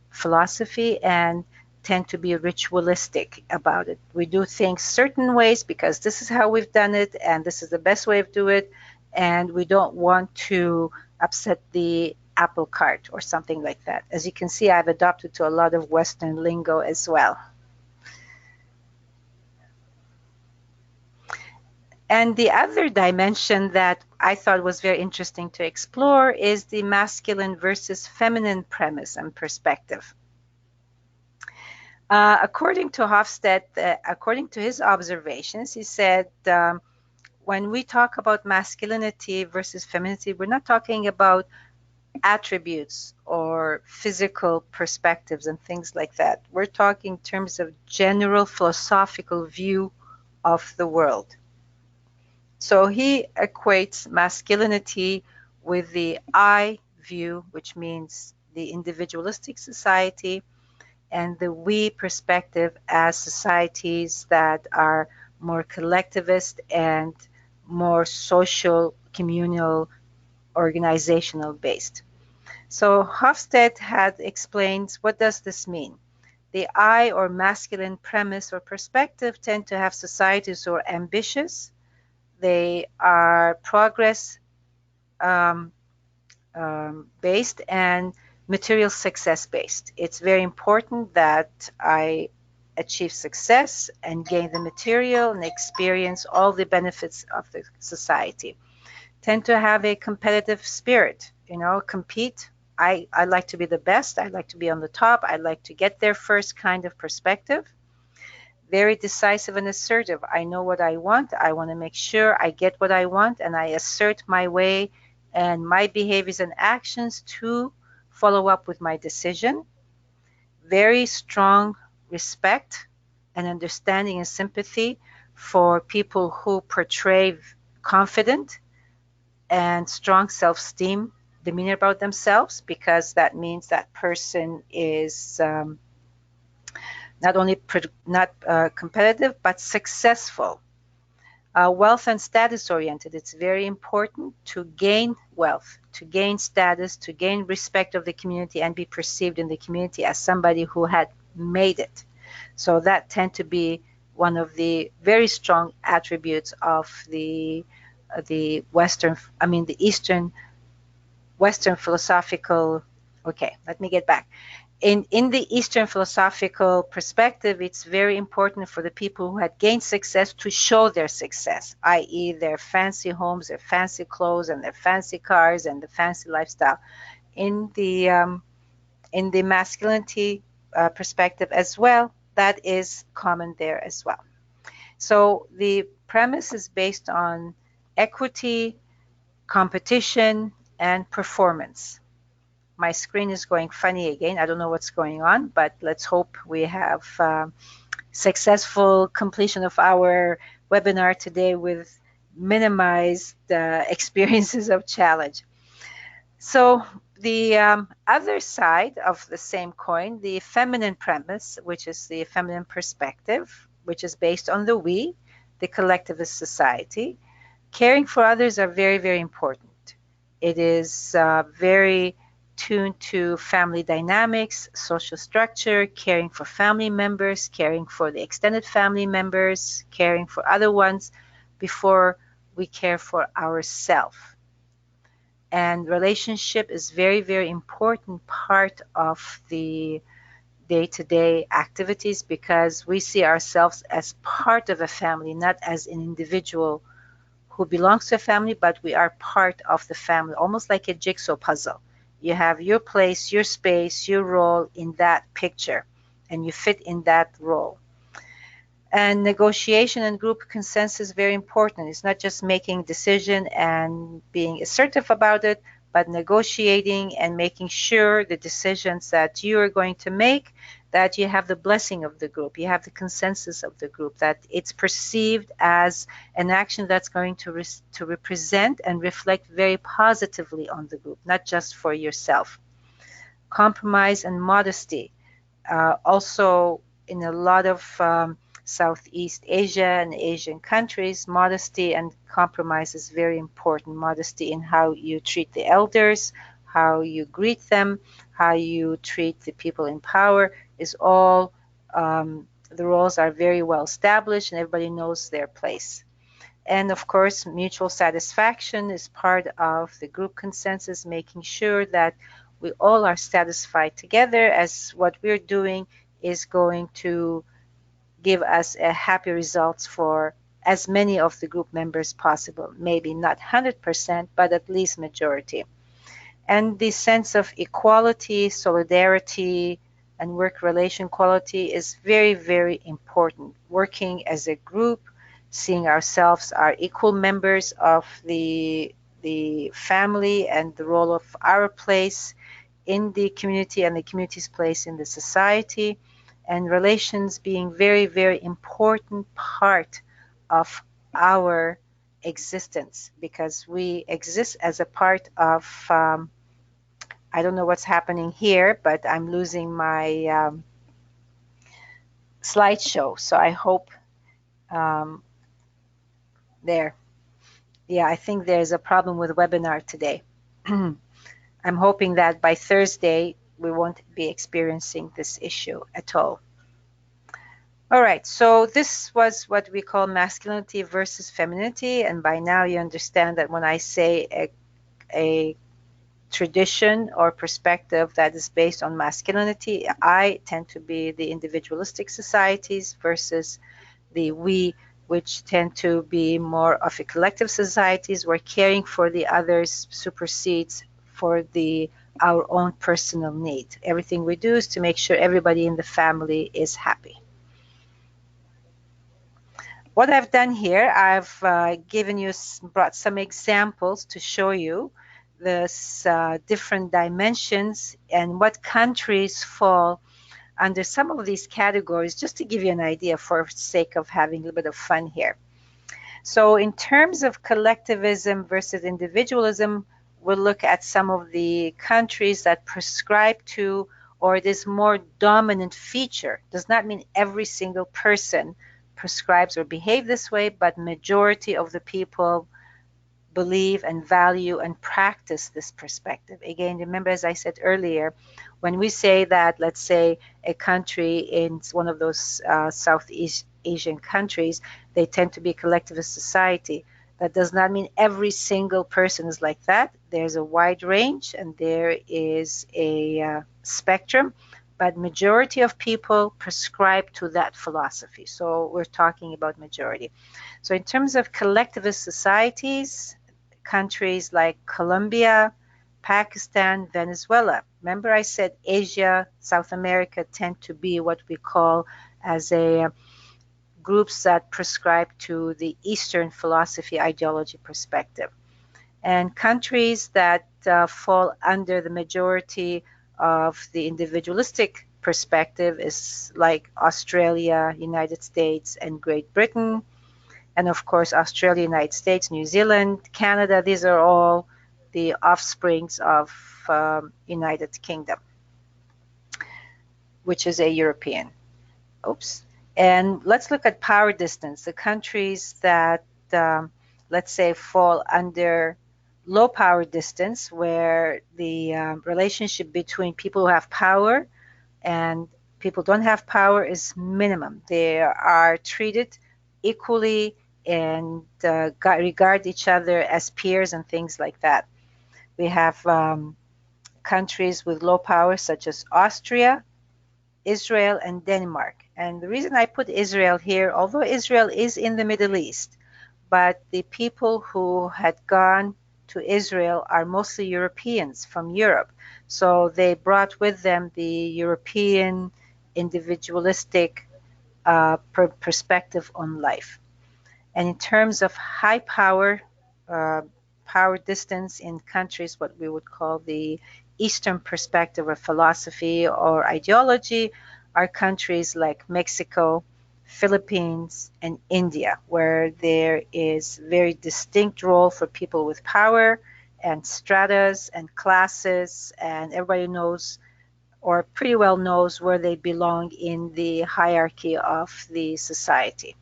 philosophy, and tend to be ritualistic about it. We do things certain ways because this is how we've done it, and this is the best way of doing it, and we don't want to upset the apple cart or something like that. As you can see, I've adopted to a lot of Western lingo as well. And the other dimension that I thought was very interesting to explore is the masculine versus feminine premise and perspective. According to Hofstede, according to his observations, he said, when we talk about masculinity versus femininity, we're not talking about attributes or physical perspectives and things like that. We're talking in terms of general philosophical view of the world. So he equates masculinity with the I view, which means the individualistic society, and the we perspective as societies that are more collectivist and more social, communal, organizational based. So Hofstede had explained, what does this mean? The I or masculine premise or perspective tend to have societies who are ambitious. They are progress based and material success based. It's very important that I achieve success and gain the material and experience all the benefits of the society. Tend to have a competitive spirit, compete. I like to be the best. I like to be on the top. I like to get there first kind of perspective. Very decisive and assertive. I know what I want. I want to make sure I get what I want, and I assert my way and my behaviors and actions to follow up with my decision. Very strong respect and understanding and sympathy for people who portray confident and strong self-esteem demeanor about themselves, because that means that person is not only not competitive, but successful. Wealth and status oriented. It's very important to gain wealth, to gain status, to gain respect of the community, and be perceived in the community as somebody who had made it. So that tend to be one of the very strong attributes of the Eastern Western philosophical. Okay, let me get back. In the Eastern philosophical perspective, it's very important for the people who had gained success to show their success, i.e. their fancy homes, their fancy clothes, and their fancy cars, and the fancy lifestyle. In the masculinity perspective as well, that is common there as well. So the premise is based on equity, competition, and performance. My screen is going funny again. I don't know what's going on, but let's hope we have successful completion of our webinar today with minimized experiences of challenge. So the other side of the same coin, the feminine premise, which is the feminine perspective, which is based on the we, the collectivist society. Caring for others are very, very important. It is very tuned to family dynamics, social structure, caring for family members, caring for the extended family members, caring for other ones before we care for ourselves. And relationship is very, very important part of the day-to-day activities because we see ourselves as part of a family, not as an individual who belongs to a family, but we are part of the family, almost like a jigsaw puzzle. You have your place, your space, your role in that picture, and you fit in that role. And negotiation and group consensus is very important. It's not just making decision and being assertive about it, but negotiating and making sure the decisions that you are going to make, that you have the blessing of the group, you have the consensus of the group, that it's perceived as an action that's going to represent and reflect very positively on the group, not just for yourself. Compromise and modesty. Also, in a lot of Southeast Asia and Asian countries, modesty and compromise is very important. Modesty in how you treat the elders, how you greet them, how you treat the people in power is all, the roles are very well established and everybody knows their place. And of course, mutual satisfaction is part of the group consensus, making sure that we all are satisfied together as what we're doing is going to give us a happy results for as many of the group members possible. Maybe not 100%, but at least majority. And the sense of equality, solidarity, and work relation quality is very, very important. Working as a group, seeing ourselves are equal members of the family and the role of our place in the community and the community's place in the society, and relations being very, very important part of our existence because we exist as a part of I don't know what's happening here, but I'm losing my slideshow. So I hope um, there. Yeah, I think there's a problem with webinar today. I'm hoping that by Thursday we won't be experiencing this issue at all. All right, so this was what we call masculinity versus femininity, and by now you understand that when I say a tradition or perspective that is based on masculinity, I tend to be the individualistic societies versus the we, which tend to be more of a collective societies where caring for the others supersedes for our own personal need. Everything we do is to make sure everybody in the family is happy. What I've done here, I've brought some examples to show you this different dimensions and what countries fall under some of these categories, just to give you an idea for sake of having a little bit of fun here. So in terms of collectivism versus individualism, we'll look at some of the countries that prescribe to, or this more dominant feature. Does not mean every single person prescribes or behave this way, but majority of the people believe and value and practice this perspective. Again, remember, as I said earlier, when we say that, let's say a country in one of those Southeast Asian countries, they tend to be a collectivist society. That does not mean every single person is like that. There's a wide range and there is a spectrum, but majority of people prescribe to that philosophy. So we're talking about majority. So in terms of collectivist societies, countries like Colombia, Pakistan, Venezuela. Remember I said Asia, South America tend to be what we call as a groups that prescribe to the Eastern philosophy ideology perspective. And countries that fall under the majority of the individualistic perspective is like Australia, United States, and Great Britain. And of course, Australia, United States, New Zealand, Canada, these are all the offsprings of United Kingdom, which is a European. Oops. And let's look at power distance. The countries that, um, let's say, fall under low power distance, where the relationship between people who have power and people who don't have power is minimum. They are treated equally and regard each other as peers and things like that. We have countries with low power, such as Austria, Israel, and Denmark. And the reason I put Israel here, although Israel is in the Middle East, but the people who had gone to Israel are mostly Europeans from Europe. So they brought with them the European individualistic perspective on life. And in terms of high power, uh, power distance in countries, what we would call the Eastern perspective or philosophy or ideology, are countries like Mexico, Philippines, and India, where there is very distinct role for people with power and stratas and classes, and everybody knows or pretty well knows where they belong in the hierarchy of the society.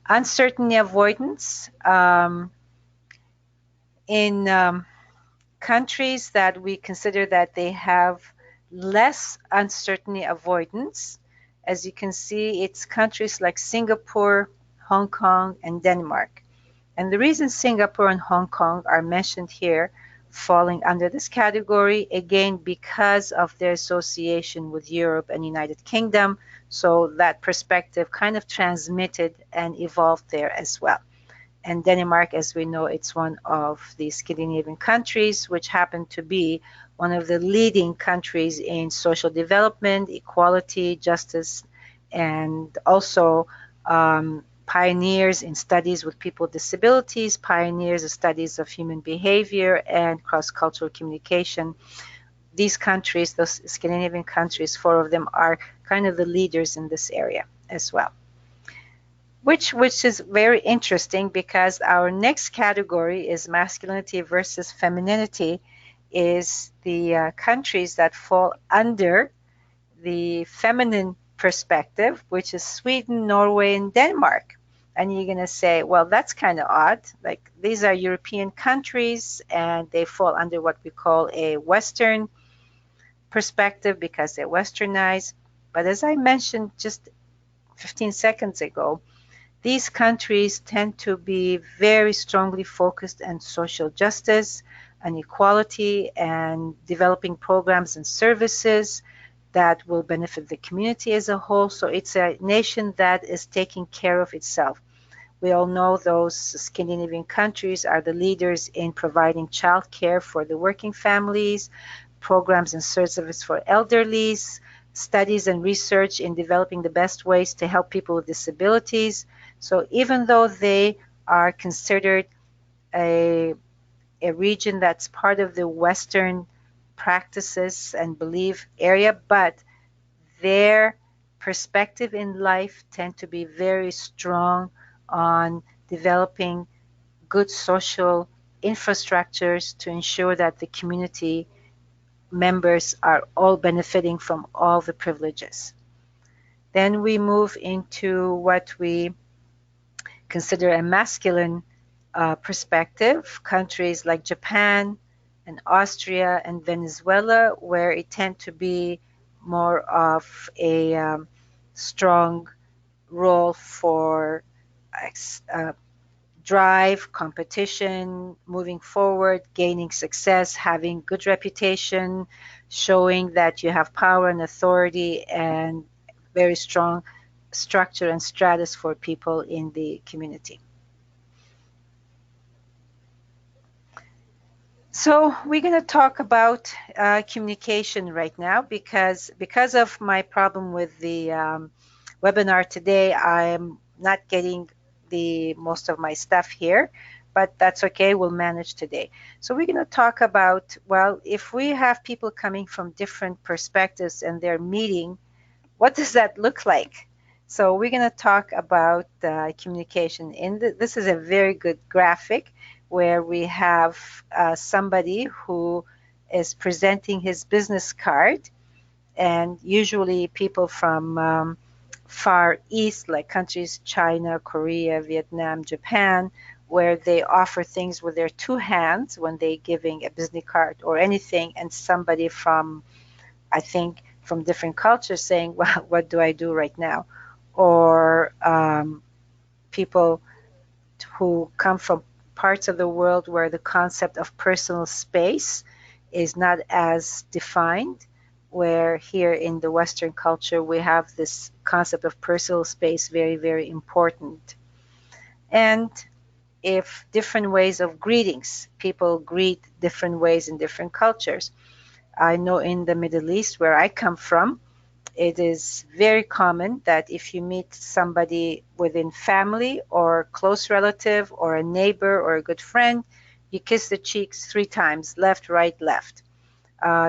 Uncertainty avoidance. In countries that we consider that they have less uncertainty avoidance, as you can see, it's countries like Singapore, Hong Kong, and Denmark. And the reason Singapore and Hong Kong are mentioned here, falling under this category, again, because of their association with Europe and United Kingdom. So that perspective kind of transmitted and evolved there as well. And Denmark, as we know, it's one of the Scandinavian countries, which happen to be one of the leading countries in social development, equality, justice, and also pioneers in studies with people with disabilities, pioneers in studies of human behavior and cross-cultural communication. These countries, those Scandinavian countries, four of them are kind of the leaders in this area as well. Which is very interesting because our next category is masculinity versus femininity, is the countries that fall under the feminine perspective, which is Sweden, Norway, and Denmark. And you're going to say, well, that's kind of odd. Like, these are European countries and they fall under what we call a Western perspective because they're westernized. But as I mentioned just 15 seconds ago, these countries tend to be very strongly focused on social justice and equality and developing programs and services that will benefit the community as a whole. So it's a nation that is taking care of itself. We all know those Scandinavian countries are the leaders in providing child care for the working families, programs and services for elderlies, studies and research in developing the best ways to help people with disabilities. So even though they are considered a region that's part of the Western practices and belief area, but their perspective in life tend to be very strong on developing good social infrastructures to ensure that the community members are all benefiting from all the privileges. Then we move into what we consider a masculine perspective, countries like Japan and Austria and Venezuela, where it tend to be more of a strong role for drive, competition, moving forward, gaining success, having good reputation, showing that you have power and authority and very strong structure and status for people in the community. So we're going to talk about communication right now because of my problem with the webinar today, I'm not getting the most of my stuff here, but that's okay. We'll manage today. So we're going to talk about, well, if we have people coming from different perspectives and they're meeting, what does that look like? So we're going to talk about communication. This is a very good graphic where we have somebody who is presenting his business card, and usually people from far east, like countries China, Korea, Vietnam, Japan, where they offer things with their two hands when they giving a business card or anything, and somebody from, I think, from different cultures saying, well, what do I do right now? Or people who come from parts of the world where the concept of personal space is not as defined, where here in the Western culture we have this concept of personal space very, very important. And if different ways of greetings, people greet different ways in different cultures. I know in the Middle East, where I come from, it is very common that if you meet somebody within family or close relative or a neighbor or a good friend, you kiss the cheeks 3 times, left, right, left.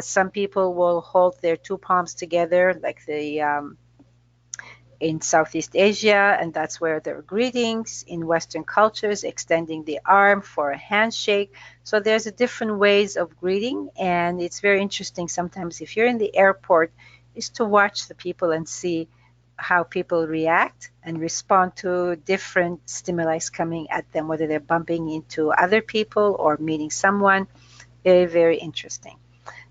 Some people will hold their two palms together, like the in Southeast Asia, and that's where there are greetings. In Western cultures, extending the arm for a handshake. So there's a different ways of greeting, and it's very interesting sometimes if you're in the airport is to watch the people and see how people react and respond to different stimuli coming at them, whether they're bumping into other people or meeting someone. Very, very interesting.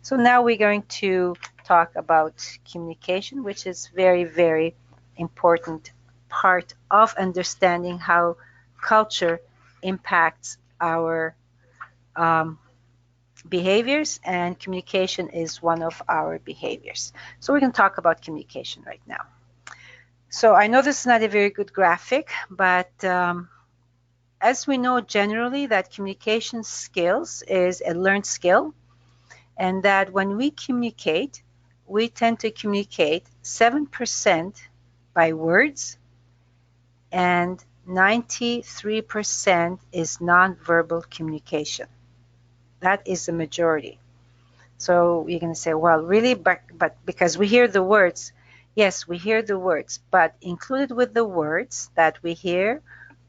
So now we're going to talk about communication, which is very, very important part of understanding how culture impacts our behaviors, and communication is one of our behaviors. So we're going to talk about communication right now. So I know this is not a very good graphic, but as we know generally that communication skills is a learned skill, and that when we communicate, we tend to communicate 7% by words, and 93% is nonverbal communication. That is the majority. So you're going to say, well, really? But because we hear the words. Yes, we hear the words, but included with the words that we hear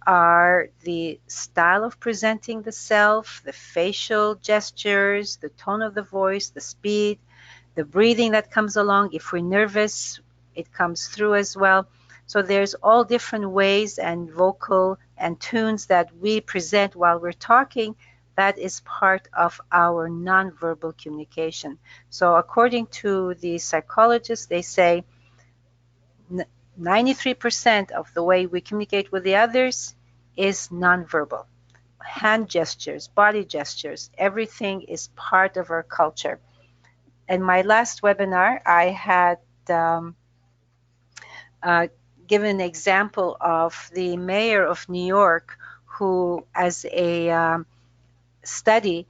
are the style of presenting the self, the facial gestures, the tone of the voice, the speed, the breathing that comes along. If we're nervous, it comes through as well. So there's all different ways and vocal and tunes that we present while we're talking. That is part of our nonverbal communication. So according to the psychologists, they say 93% of the way we communicate with the others is nonverbal. Hand gestures, body gestures, everything is part of our culture. In my last webinar, I had given an example of the mayor of New York who, as a study,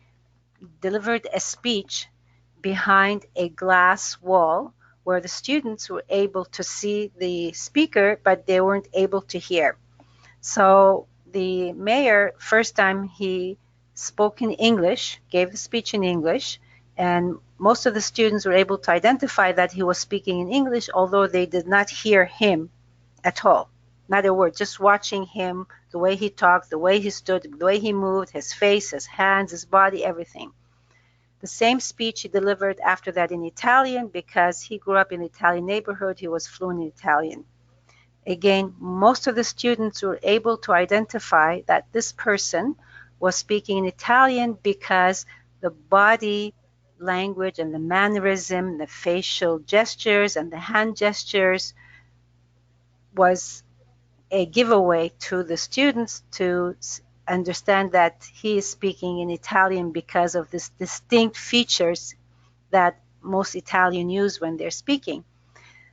delivered a speech behind a glass wall where the students were able to see the speaker, but they weren't able to hear. So the mayor, first time he spoke in English, gave the speech in English, and most of the students were able to identify that he was speaking in English, although they did not hear him at all. Not a word, just watching him, the way he talked, the way he stood, the way he moved, his face, his hands, his body, everything. The same speech he delivered after that in Italian, because he grew up in an Italian neighborhood, he was fluent in Italian. Again, most of the students were able to identify that this person was speaking in Italian because the body language and the mannerism, the facial gestures and the hand gestures was a giveaway to the students to understand that he is speaking in Italian because of these distinct features that most Italians use when they're speaking.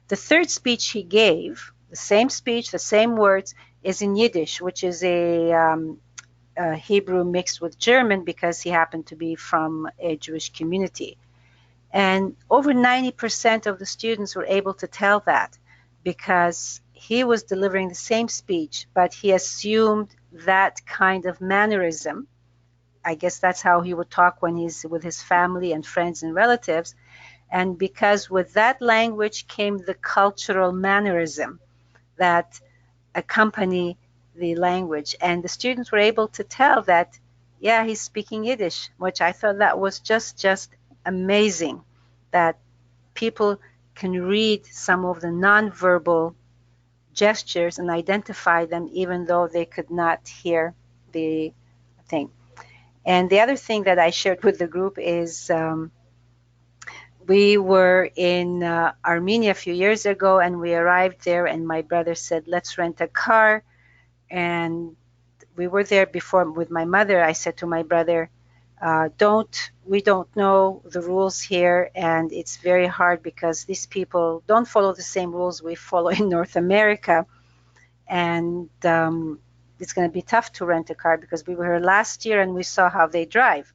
The third speech he gave, the same speech, the same words, is in Yiddish, which is a Hebrew mixed with German because he happened to be from a Jewish community. And over 90% of the students were able to tell that because he was delivering the same speech, but he assumed that kind of mannerism. I guess that's how he would talk when he's with his family and friends and relatives. And because with that language came the cultural mannerism that accompany the language. And the students were able to tell that, yeah, he's speaking Yiddish, which I thought that was just amazing that people can read some of the nonverbal gestures and identify them even though they could not hear the thing. And the other thing that I shared with the group is we were in Armenia a few years ago, and we arrived there, and my brother said, let's rent a car. And we were there before with my mother. I said to my brother, we don't know the rules here, and it's very hard because these people don't follow the same rules we follow in North America. And it's going to be tough to rent a car because we were here last year and we saw how they drive.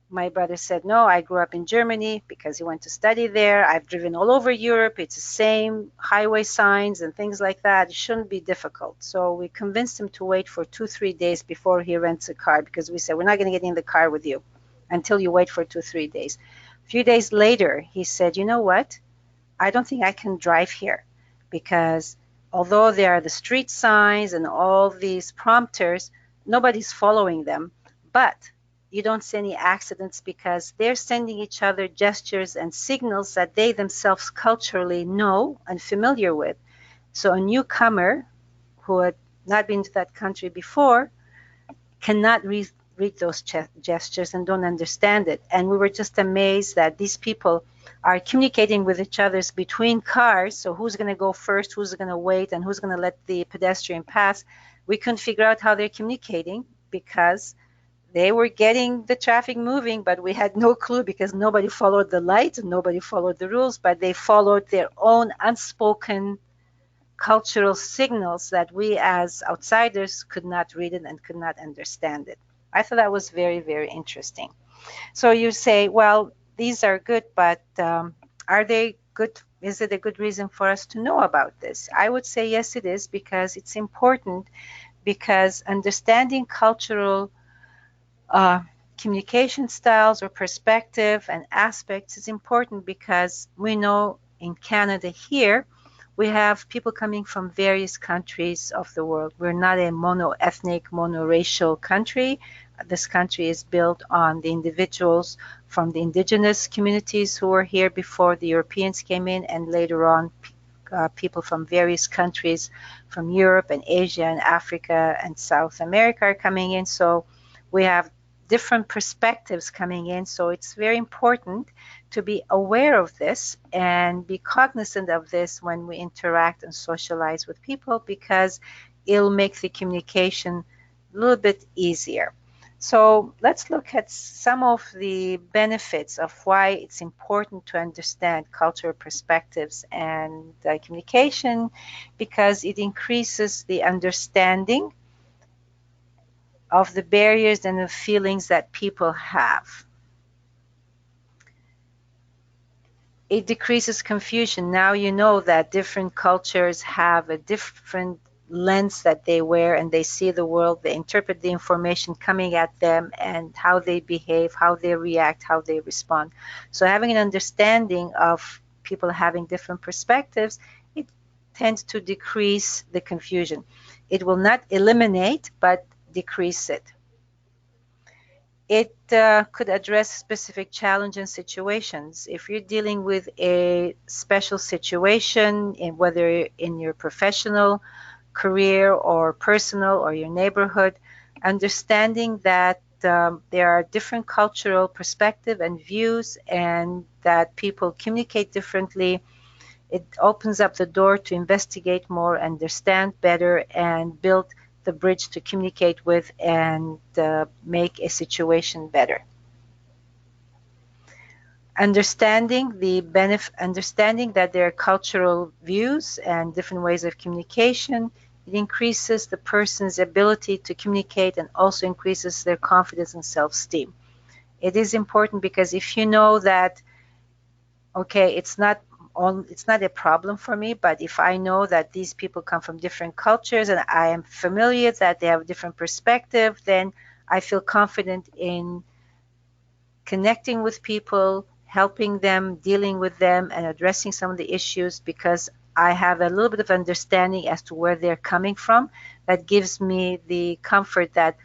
My brother said, no, I grew up in Germany because he went to study there. I've driven all over Europe. It's the same highway signs and things like that. It shouldn't be difficult. So we convinced him to wait for 2-3 days before he rents a car because we said, we're not going to get in the car with you until you wait for 2-3 days. A few days later, he said, you know what? I don't think I can drive here because although there are the street signs and all these prompters, nobody's following them. But you don't see any accidents because they're sending each other gestures and signals that they themselves culturally know and familiar with. So a newcomer who had not been to that country before cannot read those gestures and don't understand it. And we were just amazed that these people are communicating with each other between cars. So who's going to go first, who's going to wait, and who's going to let the pedestrian pass. We couldn't figure out how they're communicating because they were getting the traffic moving, but we had no clue because nobody followed the lights and nobody followed the rules, but they followed their own unspoken cultural signals that we as outsiders could not read it and could not understand it. I thought that was very, very interesting. So you say, well, these are good, but are they good? Is it a good reason for us to know about this? I would say yes, it is, because it's important, because understanding cultural communication styles or perspective and aspects is important because we know in Canada here, we have people coming from various countries of the world. We're not a mono-ethnic, mono-racial country. This country is built on the individuals from the indigenous communities who were here before the Europeans came in, and later on people from various countries from Europe and Asia and Africa and South America are coming in. So we have different perspectives coming in. So it's very important to be aware of this and be cognizant of this when we interact and socialize with people, because it'll make the communication a little bit easier. So let's look at some of the benefits of why it's important to understand cultural perspectives and communication, because it increases the understanding of the barriers and the feelings that people have. It decreases confusion. Now you know that different cultures have a different lens that they wear and they see the world, they interpret the information coming at them and how they behave, how they react, how they respond. So having an understanding of people having different perspectives, it tends to decrease the confusion. It will not eliminate, but decrease it. It could address specific challenges and situations. If you're dealing with a special situation, whether in your professional career or personal or your neighborhood, understanding that there are different cultural perspectives and views and that people communicate differently, it opens up the door to investigate more, understand better, and build the bridge to communicate with and make a situation better. Understanding that there are cultural views and different ways of communication, it increases the person's ability to communicate and also increases their confidence and self-esteem. It is important because if you know that, okay, it's not it's not a problem for me, but if I know that these people come from different cultures and I am familiar that they have a different perspective, then I feel confident in connecting with people, helping them, dealing with them, and addressing some of the issues because I have a little bit of understanding as to where they're coming from. That gives me the comfort that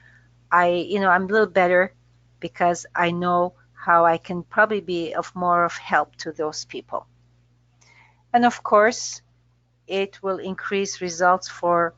I'm a little better because I know how I can probably be of more of help to those people. And of course, it will increase results for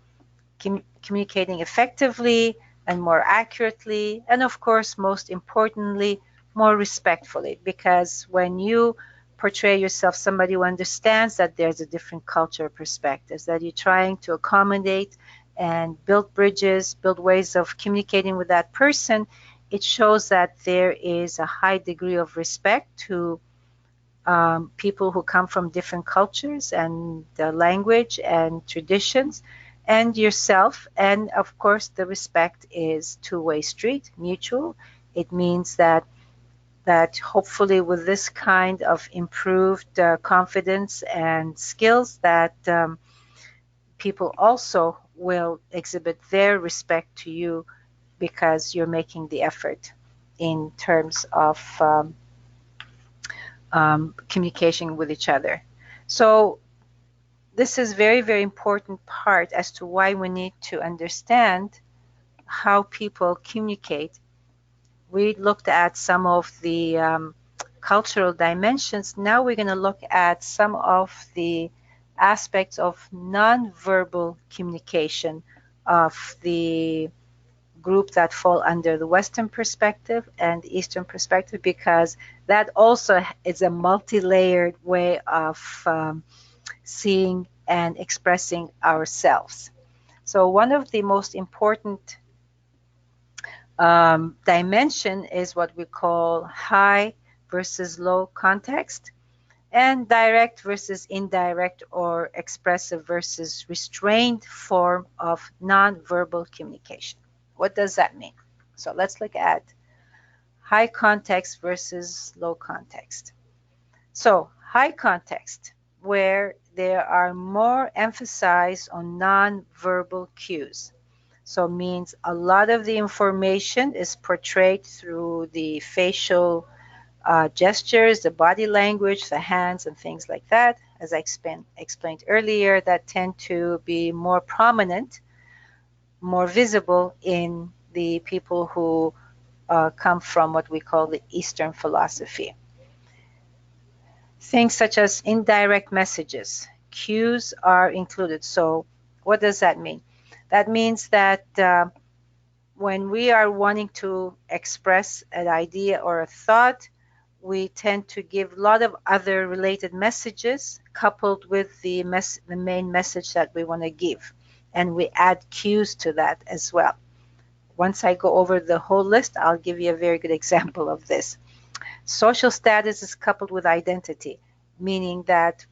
communicating effectively and more accurately, and of course, most importantly, more respectfully. Because when you portray yourself somebody who understands that there's a different culture perspectives, that you're trying to accommodate and build bridges, build ways of communicating with that person, it shows that there is a high degree of respect to people who come from different cultures and language and traditions, and yourself. And of course, the respect is two-way street, mutual. It means that hopefully with this kind of improved confidence and skills that people also will exhibit their respect to you because you're making the effort in terms of communication with each other. So this is very, very important part as to why we need to understand how people communicate. We looked at some of the cultural dimensions. Now we're going to look at some of the aspects of nonverbal communication of the group that fall under the Western perspective and the Eastern perspective, because that also is a multi-layered way of seeing and expressing ourselves. So one of the most important dimension is what we call high versus low context, and direct versus indirect, or expressive versus restrained form of nonverbal communication. What does that mean? So let's look at high context versus low context. So high context, where there are more emphasis on non-verbal cues. So means a lot of the information is portrayed through the facial gestures, the body language, the hands, and things like that, as I explained earlier, that tend to be more prominent, more visible in the people who come from what we call the Eastern philosophy. Things such as indirect messages, cues are included. So what does that mean? That means that when we are wanting to express an idea or a thought, we tend to give a lot of other related messages coupled with the main message that we want to give. And we add cues to that as well. Once I go over the whole list, I'll give you a very good example of this. Social status is coupled with identity, meaning that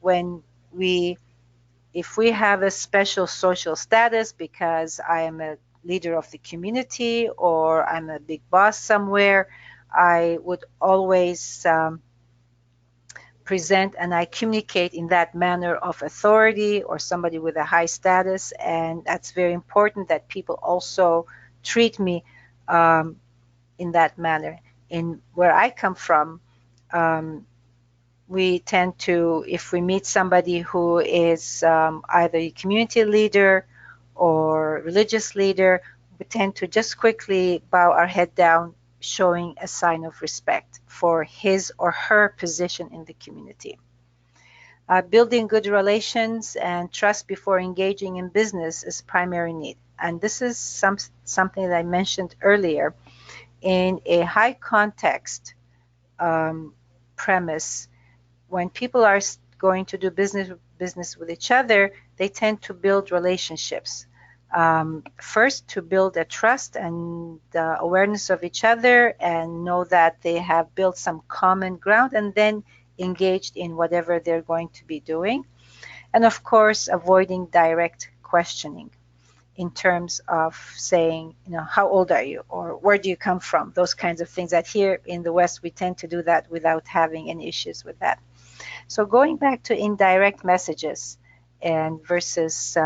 if we have a special social status because I am a leader of the community or I'm a big boss somewhere, I would always present and I communicate in that manner of authority or somebody with a high status. And that's very important that people also treat me in that manner. In where I come from, we tend to, if we meet somebody who is either a community leader or religious leader, we tend to just quickly bow our head down, showing a sign of respect for his or her position in the community. Building good relations and trust before engaging in business is primary need. And this is something that I mentioned earlier. In a high context premise, when people are going to do business with each other, they tend to build relationships. First, to build a trust and awareness of each other and know that they have built some common ground, and then engaged in whatever they're going to be doing. And of course, avoiding direct questioning in terms of saying, how old are you? Or where do you come from? Those kinds of things that here in the West, we tend to do that without having any issues with that. So going back to indirect messages and versus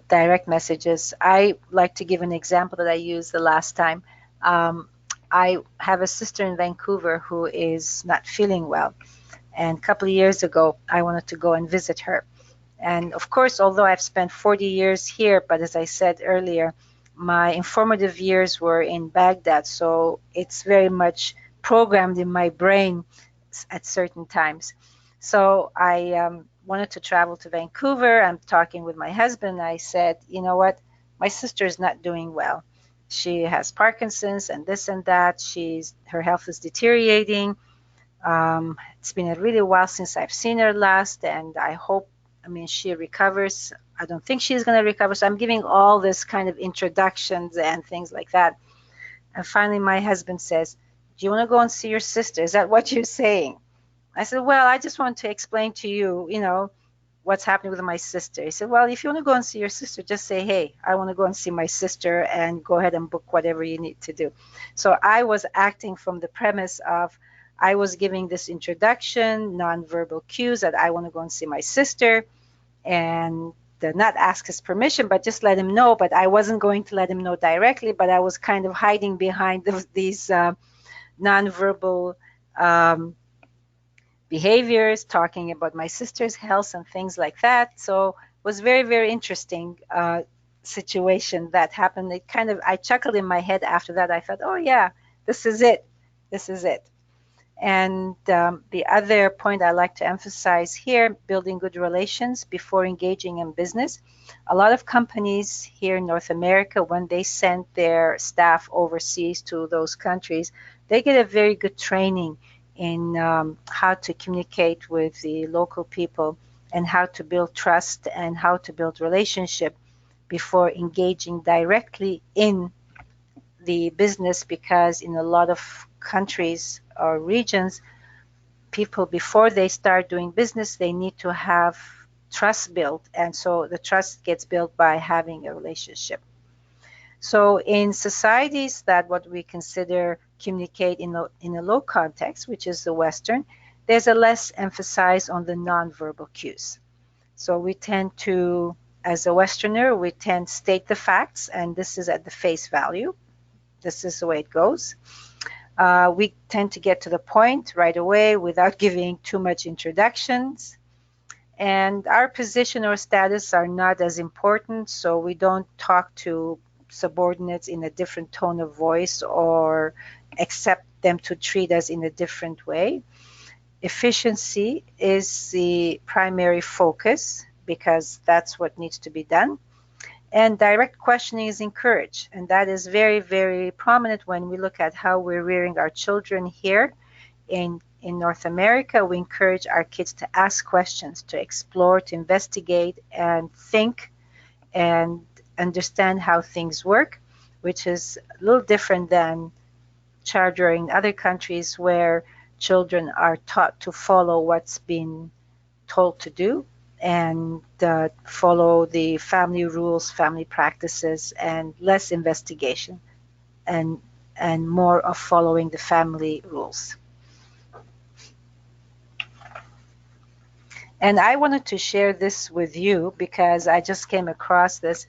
direct messages, I like to give an example that I used the last time. Um, I have a sister in Vancouver who is not feeling well, and a couple of years ago, I wanted to go and visit her. And of course, although I've spent 40 years here, but as I said earlier, my informative years were in Baghdad, so it's very much programmed in my brain at certain times. So I wanted to travel to Vancouver. I'm talking with my husband. I said, you know what? My sister is not doing well. She has Parkinson's and this and that. Her health is deteriorating. It's been a really while since I've seen her last, and I mean, she recovers. I don't think she's going to recover. So I'm giving all this kind of introductions and things like that. And finally, my husband says, do you want to go and see your sister? Is that what you're saying? I said, well, I just want to explain to you, what's happening with my sister. He said, well, if you want to go and see your sister, just say, hey, I want to go and see my sister, and go ahead and book whatever you need to do. So I was acting from the premise of I was giving this introduction, nonverbal cues that I want to go and see my sister, and not ask his permission, but just let him know. But I wasn't going to let him know directly, but I was kind of hiding behind these nonverbal um, behaviors, talking about my sister's health and things like that. So it was very, very interesting situation that happened. I chuckled in my head after that. I thought, oh yeah, this is it. This is it. And the other point I like to emphasize here, building good relations before engaging in business. A lot of companies here in North America, when they send their staff overseas to those countries, they get a very good training in how to communicate with the local people and how to build trust and how to build relationship before engaging directly in the business, because in a lot of countries or regions, people, before they start doing business, they need to have trust built, and so the trust gets built by having a relationship. So in societies that what we consider communicate in a low context, which is the Western, there's a less emphasis on the nonverbal cues. So we tend to, as a Westerner, we tend to state the facts, and this is at the face value. This is the way it goes. We tend to get to the point right away without giving too much introductions. And our position or status are not as important, so we don't talk to subordinates in a different tone of voice or accept them to treat us in a different way. Efficiency is the primary focus because that's what needs to be done. And direct questioning is encouraged. And that is very, very prominent when we look at how we're rearing our children here in North America. We encourage our kids to ask questions, to explore, to investigate, and think and understand how things work, which is a little different than child rearing in other countries where children are taught to follow what's been told to do and follow the family rules, family practices, and less investigation and more of following the family rules. And I wanted to share this with you because I just came across this.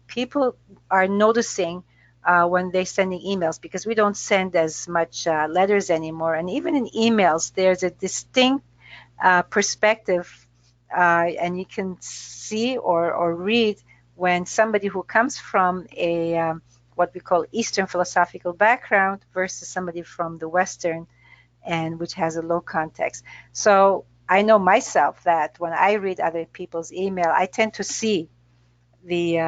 People are noticing when they're sending emails, because we don't send as much letters anymore. And even in emails, there's a distinct perspective, and you can see or read when somebody who comes from a what we call Eastern philosophical background versus somebody from the Western, and which has a low context. So I know myself that when I read other people's email, I tend to see the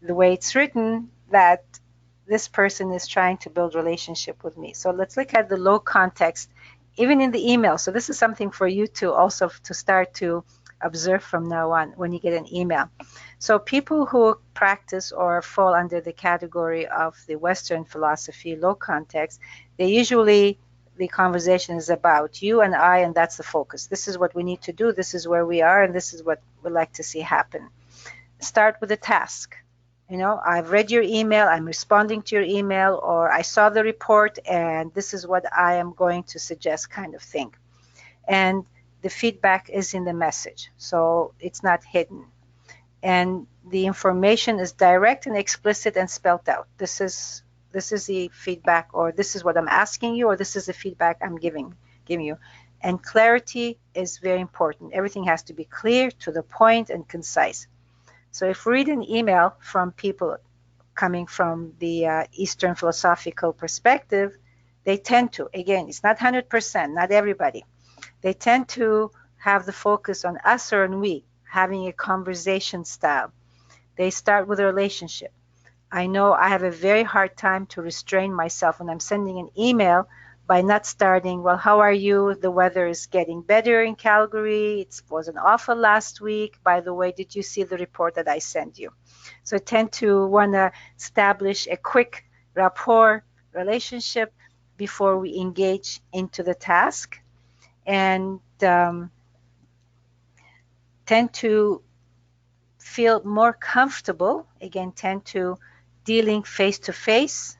way it's written that this person is trying to build relationship with me. So let's look at the low context, even in the email. So this is something for you to also to start to observe from now on when you get an email. So people who practice or fall under the category of the Western philosophy, low context, they usually, the conversation is about you and I, and that's the focus. This is what we need to do. This is where we are, and this is what we'd like to see happen. Start with a task. You know, I've read your email, I'm responding to your email, or I saw the report and this is what I am going to suggest, kind of thing. And the feedback is in the message, so it's not hidden. And the information is direct and explicit and spelled out. This is the feedback, or this is what I'm asking you, or this is the feedback I'm giving you. And clarity is very important. Everything has to be clear, to the point, and concise. So if we read an email from people coming from the Eastern philosophical perspective, they tend to, again, it's not 100%, not everybody. They tend to have the focus on us or on we, having a conversation style. They start with a relationship. I know I have a very hard time to restrain myself when I'm sending an email by not starting, well, how are you? The weather is getting better in Calgary. It wasn't awful last week. By the way, did you see the report that I sent you? So I tend to want to establish a quick rapport relationship before we engage into the task, and tend to feel more comfortable, again, tend to dealing face to face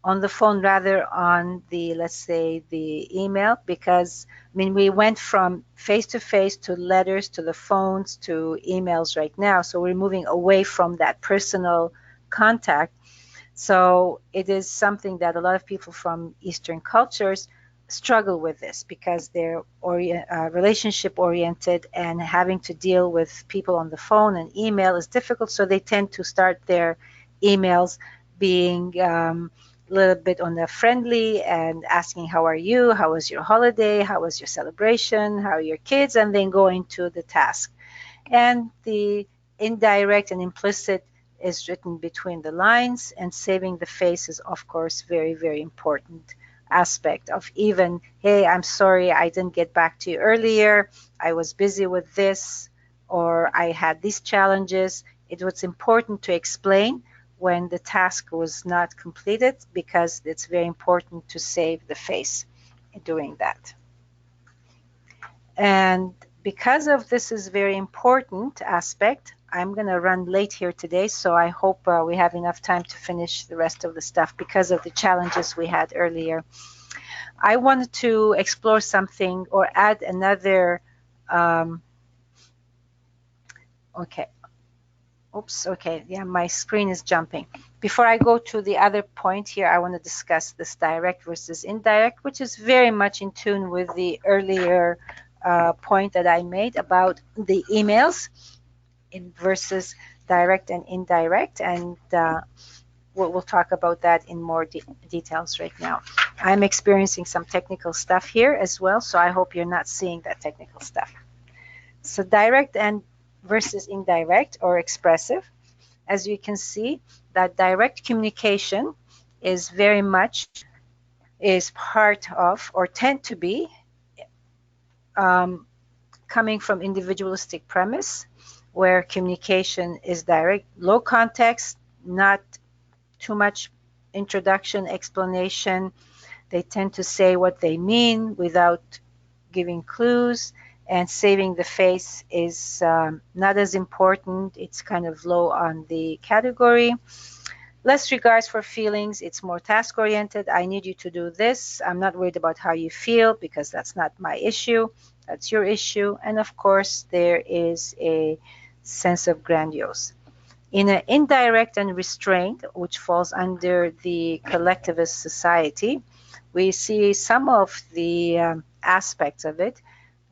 on the phone rather on the, let's say, the email, because I mean we went from face to face to letters to the phones to emails right now, so we're moving away from that personal contact. So it is something that a lot of people from Eastern cultures struggle with this, because they're relationship oriented, and having to deal with people on the phone and email is difficult. So they tend to start their emails being a little bit on the friendly and asking, how are you? How was your holiday? How was your celebration? How are your kids? And then going to the task. And the indirect and implicit is written between the lines, and saving the face is, of course, very, very important aspect of, even, hey, I'm sorry I didn't get back to you earlier. I was busy with this, or I had these challenges. It was important to explain when the task was not completed, because it's very important to save the face in doing that. And because of this is very important aspect, I'm going to run late here today, so I hope we have enough time to finish the rest of the stuff because of the challenges we had earlier. I wanted to explore something or add another, okay. Oops, okay, yeah, my screen is jumping. Before I go to the other point here, I want to discuss this direct versus indirect, which is very much in tune with the earlier point that I made about the emails versus direct and indirect, and we'll talk about that in more details right now. I'm experiencing some technical stuff here as well, so I hope you're not seeing that technical stuff. So direct and versus indirect or expressive. As you can see, that direct communication is very much is part of, or tend to be, coming from individualistic premise, where communication is direct, low context, not too much introduction, explanation. They tend to say what they mean without giving clues, and saving the face is not as important. It's kind of low on the category. Less regards for feelings. It's more task oriented. I need you to do this. I'm not worried about how you feel, because that's not my issue. That's your issue. And of course, there is a sense of grandiose. In an indirect and restrained, which falls under the collectivist society, we see some of the aspects of it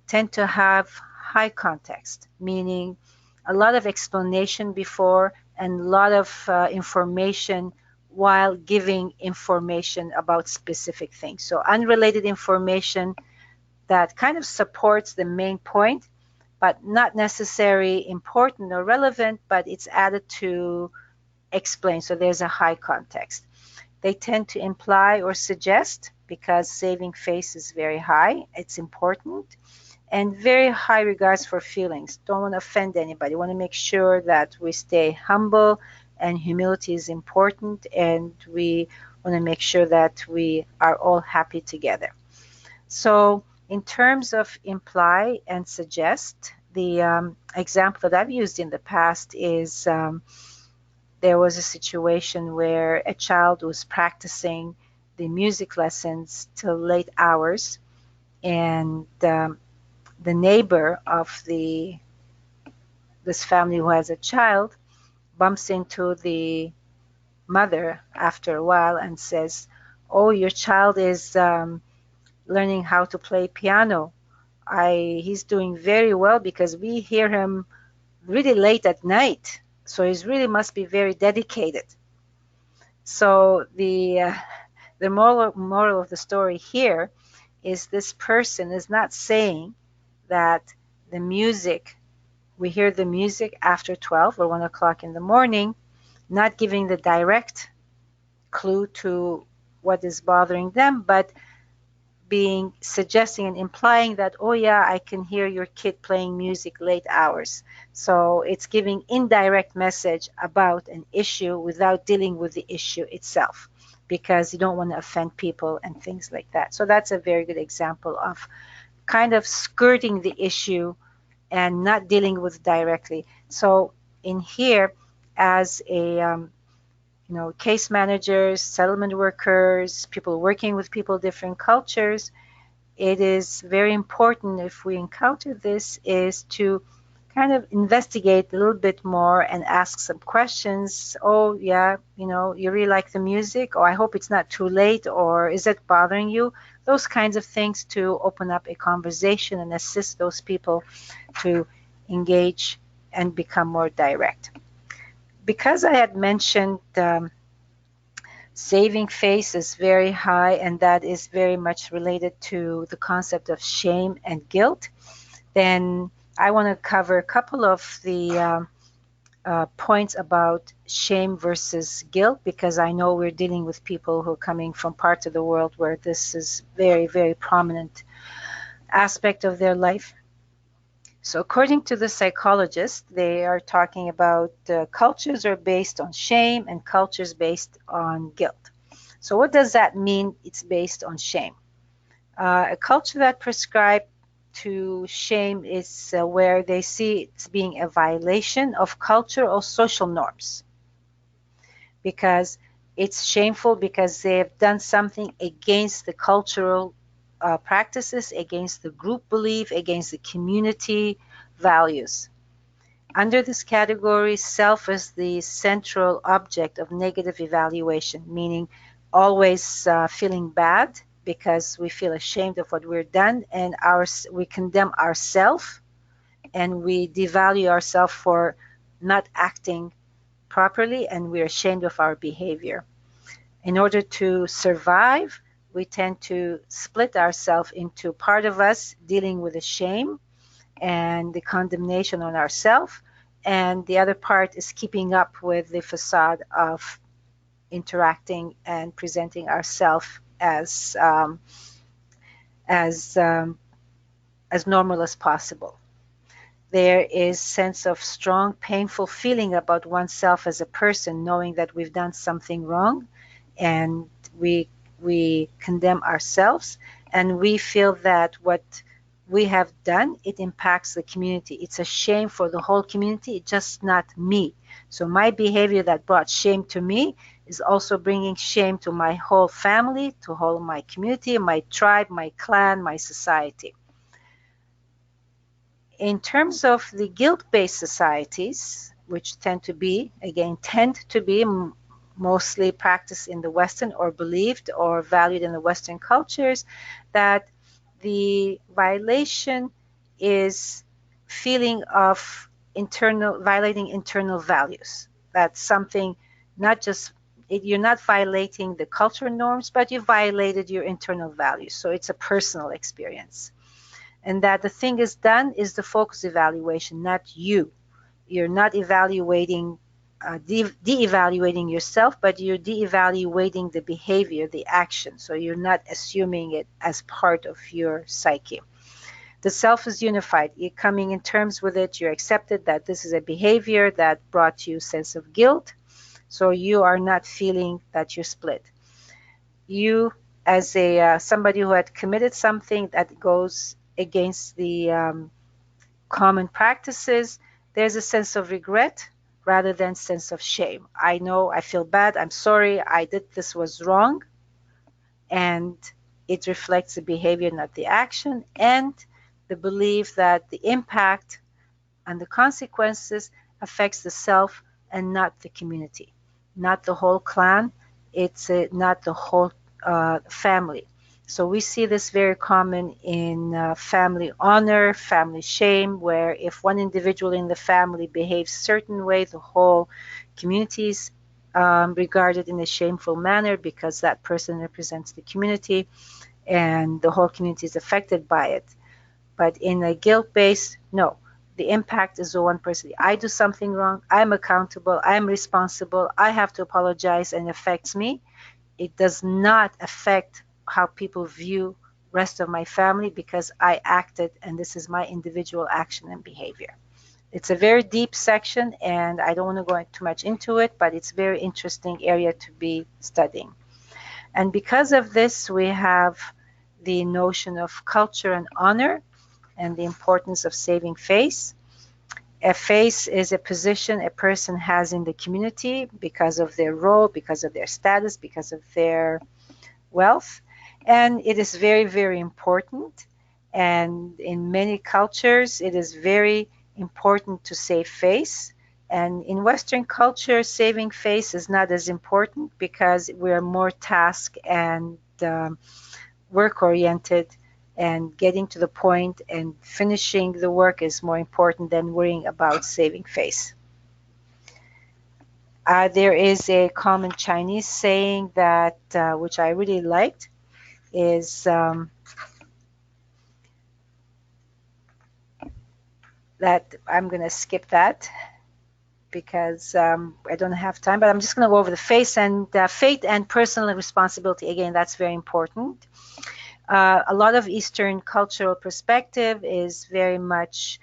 tend to have high context, meaning a lot of explanation before and a lot of information while giving information about specific things. So unrelated information that kind of supports the main point, but not necessarily important or relevant, but it's added to explain. So there's a high context. They tend to imply or suggest, because saving face is very high. It's important. And very high regards for feelings. Don't want to offend anybody. Want to make sure that we stay humble, and humility is important, and we want to make sure that we are all happy together. So in terms of imply and suggest, the example that I've used in the past is there was a situation where a child was practicing the music lessons till late hours, and the neighbor of this family who has a child bumps into the mother after a while and says, "Oh, your child is learning how to play piano. He's doing very well because we hear him really late at night. So he really must be very dedicated." So the moral of the story here is this person is not saying that the music, we hear the music after 12 or 1 o'clock in the morning, not giving the direct clue to what is bothering them, but being suggesting and implying that, oh yeah, I can hear your kid playing music late hours. So it's giving indirect message about an issue without dealing with the issue itself, because you don't want to offend people and things like that. So that's a very good example of kind of skirting the issue and not dealing with directly. So in here, as a case managers, settlement workers, people working with people different cultures, it is very important, if we encounter this, is to kind of investigate a little bit more and ask some questions. Oh yeah, you really like the music, or I hope it's not too late, or is it bothering you? Those kinds of things, to open up a conversation and assist those people to engage and become more direct. Because I had mentioned saving face is very high, and that is very much related to the concept of shame and guilt, then I want to cover a couple of the points about shame versus guilt, because I know we're dealing with people who are coming from parts of the world where this is very, very prominent aspect of their life. So according to the psychologists, they are talking about cultures are based on shame and cultures based on guilt. So what does that mean, it's based on shame? A culture that prescribes to shame is where they see it's being a violation of culture or social norms, because it's shameful because they have done something against the cultural practices, against the group belief, against the community values. Under this category, self is the central object of negative evaluation, meaning always feeling bad because we feel ashamed of what we've done, and we condemn ourselves, and we devalue ourselves for not acting properly, and we're ashamed of our behavior. In order to survive, we tend to split ourselves into part of us dealing with the shame and the condemnation on ourselves, and the other part is keeping up with the facade of interacting and presenting ourselves as as normal as possible. There is sense of strong painful feeling about oneself as a person, knowing that we've done something wrong, and we condemn ourselves, and we feel that what we have done, it impacts the community. It's a shame for the whole community, it's just not me. So my behavior that brought shame to me is also bringing shame to my whole family, to whole my community, my tribe, my clan, my society. In terms of the guilt-based societies, which tend to be mostly practiced in the Western, or believed or valued in the Western cultures, that the violation is feeling of violating internal values. That's something, not just, you're not violating the cultural norms, but you violated your internal values. So it's a personal experience. And that the thing is done is the focus evaluation, not you. You're not evaluating, de-evaluating yourself, but you're de-evaluating the behavior, the action. So you're not assuming it as part of your psyche. The self is unified. You're coming in terms with it. You're accepted that this is a behavior that brought you a sense of guilt. So you are not feeling that you're split. You, as a somebody who had committed something that goes against the common practices, there's a sense of regret rather than sense of shame. I know, I feel bad, I'm sorry, I did this was wrong, and it reflects the behavior, not the action, and the belief that the impact and the consequences affects the self and not the community, not the whole clan. It's not the whole family. So we see this very common in family honor, family shame, where if one individual in the family behaves certain way, the whole community is regarded in a shameful manner because that person represents the community and the whole community is affected by it. But in a guilt-based, no, the impact is the one person. I do something wrong, I'm accountable, I'm responsible, I have to apologize, and it affects me. It does not affect how people view rest of my family because I acted and this is my individual action and behavior. It's a very deep section and I don't want to go too much into it, but it's a very interesting area to be studying. And because of this, we have the notion of culture and honor and the importance of saving face. A face is a position a person has in the community because of their role, because of their status, because of their wealth. And it is very, very important. And in many cultures, it is very important to save face. And in Western culture, saving face is not as important because we're more task and work oriented, and getting to the point and finishing the work is more important than worrying about saving face. There is a common Chinese saying that, which I really liked, is that I'm going to skip that because I don't have time, but I'm just going to go over the face and fate and personal responsibility. Again, that's very important. A lot of Eastern cultural perspective is very much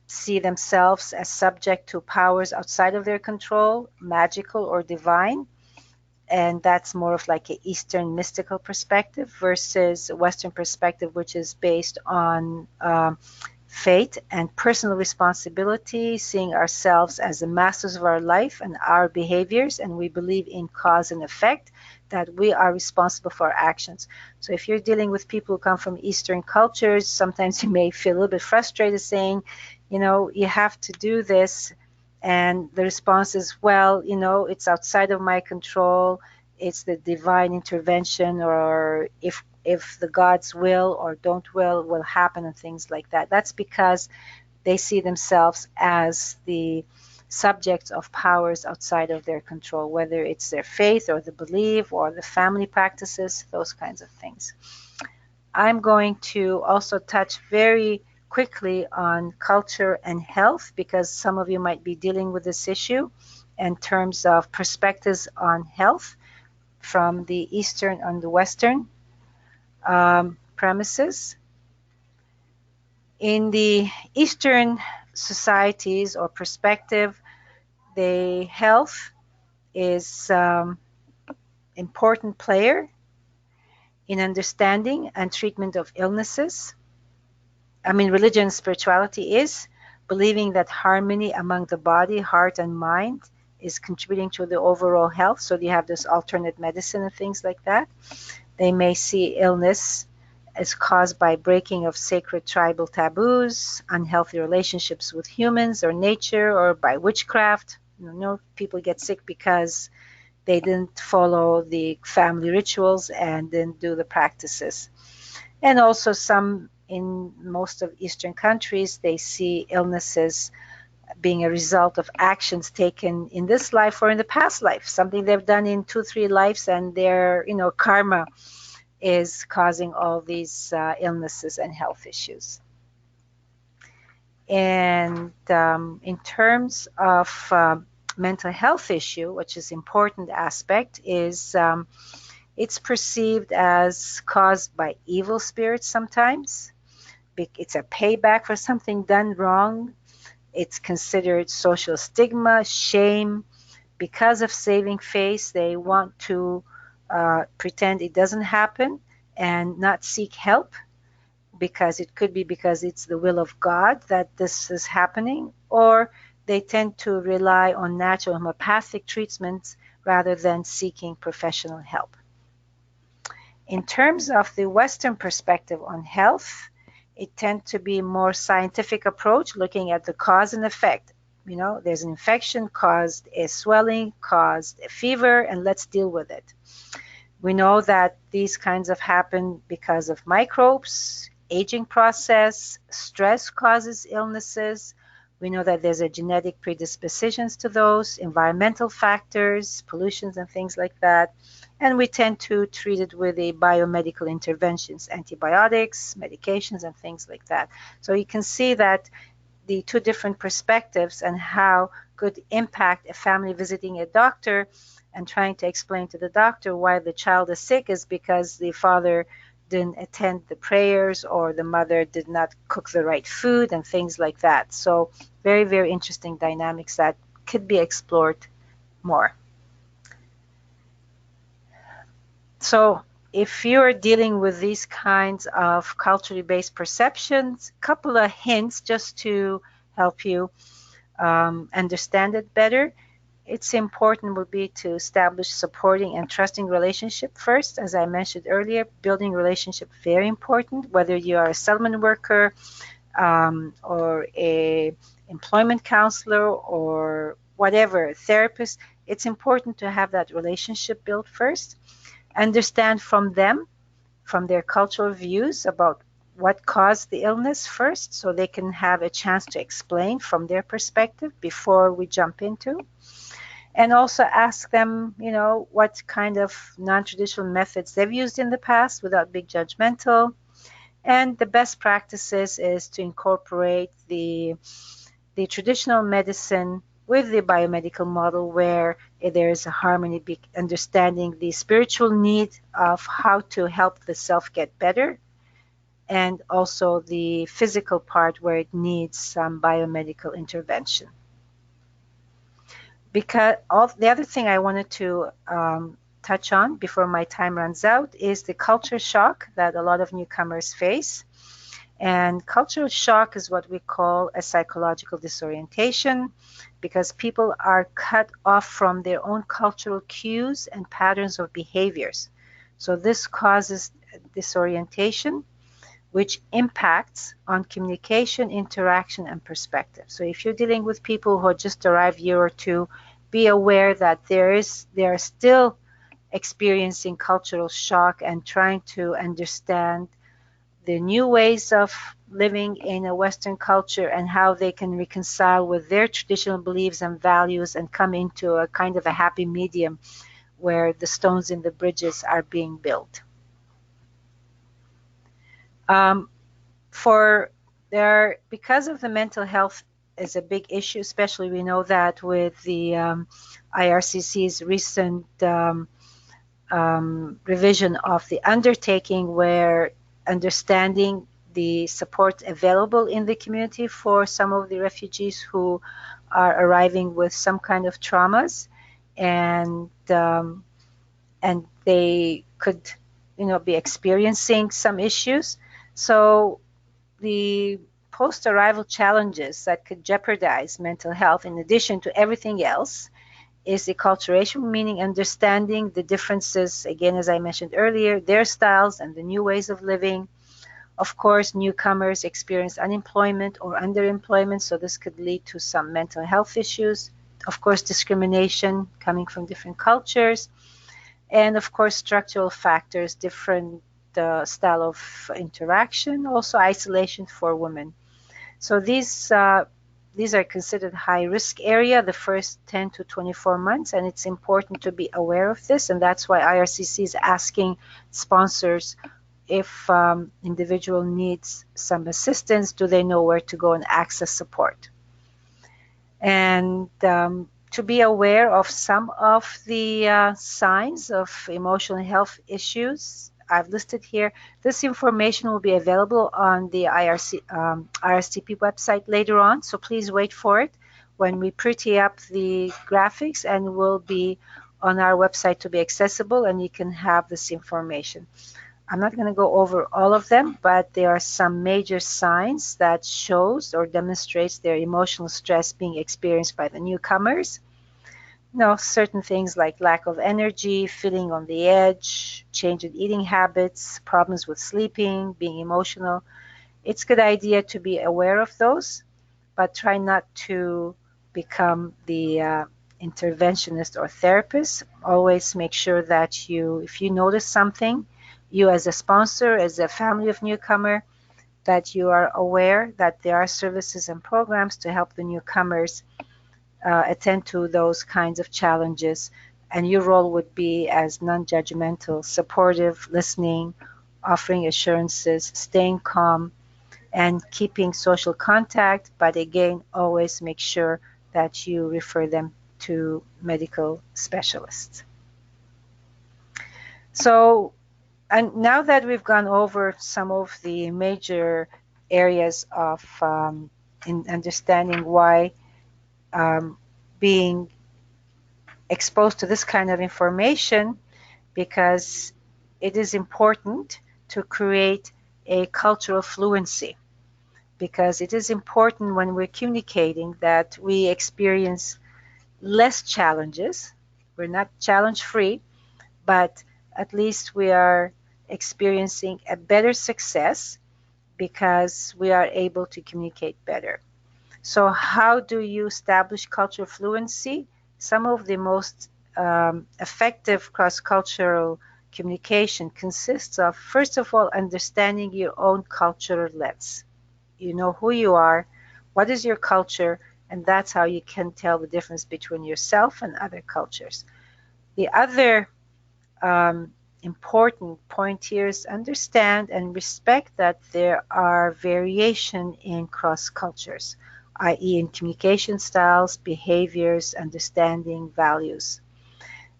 see themselves as subject to powers outside of their control, magical or divine. And that's more of like an Eastern mystical perspective versus a Western perspective, which is based on fate and personal responsibility, seeing ourselves as the masters of our life and our behaviors, and we believe in cause and effect, that we are responsible for our actions. So if you're dealing with people who come from Eastern cultures, sometimes you may feel a little bit frustrated saying, you know, you have to do this. And the response is, well, you know, it's outside of my control. It's the divine intervention, or if the God's will or don't will happen, and things like that. That's because they see themselves as the subjects of powers outside of their control, whether it's their faith or the belief or the family practices, those kinds of things. I'm going to also touch very quickly on culture and health because some of you might be dealing with this issue in terms of perspectives on health from the Eastern and the Western premises. In the Eastern societies or perspective, the health is important player in understanding and treatment of illnesses. I mean, religion and spirituality is believing that harmony among the body, heart, and mind is contributing to the overall health. So you have this alternate medicine and things like that. They may see illness as caused by breaking of sacred tribal taboos, unhealthy relationships with humans or nature, or by witchcraft. You know, people get sick because they didn't follow the family rituals and didn't do the practices. And also some, in most of Eastern countries, they see illnesses being a result of actions taken in this life or in the past life, something they've done in 2-3 lives, and their, you know, karma is causing all these illnesses and health issues. And in terms of mental health issue, which is important aspect, is it's perceived as caused by evil spirits sometimes. It's a payback for something done wrong. It's considered social stigma, shame. Because of saving face, they want to pretend it doesn't happen and not seek help, because it could be because it's the will of God that this is happening, or they tend to rely on natural homeopathic treatments rather than seeking professional help. In terms of the Western perspective on health, it tends to be a more scientific approach, looking at the cause and effect. You know, there's an infection, caused a swelling, caused a fever, and let's deal with it. We know that these kinds of happen because of microbes, aging process, stress causes illnesses. We know that there's a genetic predispositions to those, environmental factors, pollutions and things like that. And we tend to treat it with a biomedical interventions, antibiotics, medications, and things like that. So you can see that the two different perspectives and how could impact a family visiting a doctor and trying to explain to the doctor why the child is sick is because the father didn't attend the prayers or the mother did not cook the right food and things like that. So very, very interesting dynamics that could be explored more. So if you're dealing with these kinds of culturally based perceptions, a couple of hints just to help you understand it better. It's important would be to establish supporting and trusting relationship first. As I mentioned earlier, building relationship very important, whether you are a settlement worker or a employment counselor or whatever, therapist. It's important to have that relationship built first. Understand from them, from their cultural views about what caused the illness first, so they can have a chance to explain from their perspective before we jump into. And also ask them, you know, what kind of non-traditional methods they've used in the past without being judgmental. And the best practices is to incorporate the traditional medicine with the biomedical model where there is a harmony, understanding the spiritual need of how to help the self get better, and also the physical part where it needs some biomedical intervention. Because the other thing I wanted to touch on before my time runs out is the culture shock that a lot of newcomers face. And cultural shock is what we call a psychological disorientation, because people are cut off from their own cultural cues and patterns of behaviors. So this causes disorientation, which impacts on communication, interaction, and perspective. So if you're dealing with people who just arrived a year or two, be aware that they are still experiencing cultural shock and trying to understand the new ways of living in a Western culture and how they can reconcile with their traditional beliefs and values and come into a kind of a happy medium where the stones in the bridges are being built. Because of the mental health is a big issue, especially we know that with the IRCC's recent revision of the undertaking, where understanding the support available in the community for some of the refugees who are arriving with some kind of traumas, and they could, you know, be experiencing some issues. So the post-arrival challenges that could jeopardize mental health, in addition to everything else, is acculturation, meaning understanding the differences, again, as I mentioned earlier, their styles and the new ways of living. Of course, newcomers experience unemployment or underemployment, so this could lead to some mental health issues. Of course, discrimination coming from different cultures. And of course, structural factors, different style of interaction, also isolation for women. So these are considered high risk area the first 10 to 24 months, and it's important to be aware of this, and that's why IRCC is asking sponsors, if individual needs some assistance, do they know where to go and access support. And to be aware of some of the signs of emotional health issues I've listed here. This information will be available on the IRCP website later on, so please wait for it when we pretty up the graphics, and will be on our website to be accessible, and you can have this information. I'm not going to go over all of them, but there are some major signs that shows or demonstrates their emotional stress being experienced by the newcomers. Certain things like lack of energy, feeling on the edge, change in eating habits, problems with sleeping, being emotional. It's a good idea to be aware of those, but try not to become the interventionist or therapist. Always make sure that if you notice something, you as a sponsor, as a family of newcomer, that you are aware that there are services and programs to help the newcomers attend to those kinds of challenges. And your role would be as non-judgmental, supportive, listening, offering assurances, staying calm, and keeping social contact, but again, always make sure that you refer them to medical specialists. So, and now that we've gone over some of the major areas of in understanding why being exposed to this kind of information, because it is important to create a cultural fluency, because it is important when we're communicating that we experience less challenges. We're not challenge free, but at least we are experiencing a better success because we are able to communicate better. So, how do you establish cultural fluency? Some of the most effective cross cultural communication consists of, first of all, understanding your own cultural lens. You know who you are, what is your culture, and that's how you can tell the difference between yourself and other cultures. The other important point here is understand and respect that there are variation in cross cultures, i.e. in communication styles, behaviors, understanding, values.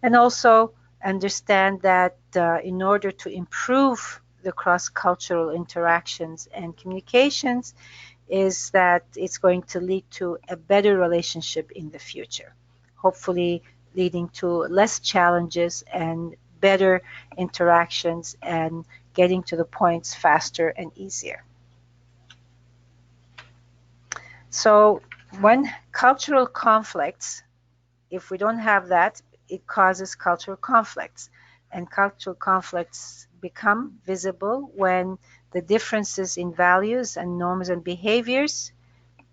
And also understand that in order to improve the cross-cultural interactions and communications, is that it's going to lead to a better relationship in the future, hopefully leading to less challenges and better interactions and getting to the points faster and easier. So when cultural conflicts, if we don't have that, it causes cultural conflicts. And cultural conflicts become visible when the differences in values and norms and behaviors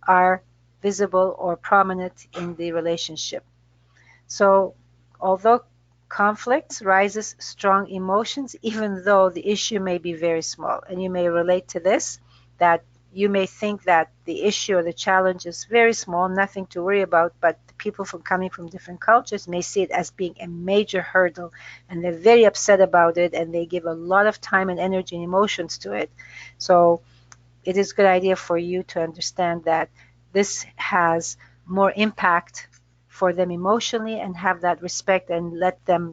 are visible or prominent in the relationship. So, although conflicts rises strong emotions, even though the issue may be very small, and you may relate to this, that you may think that the issue or the challenge is very small, nothing to worry about, but people from coming from different cultures may see it as being a major hurdle, and they're very upset about it, and they give a lot of time and energy and emotions to it. So it is a good idea for you to understand that this has more impact for them emotionally, and have that respect and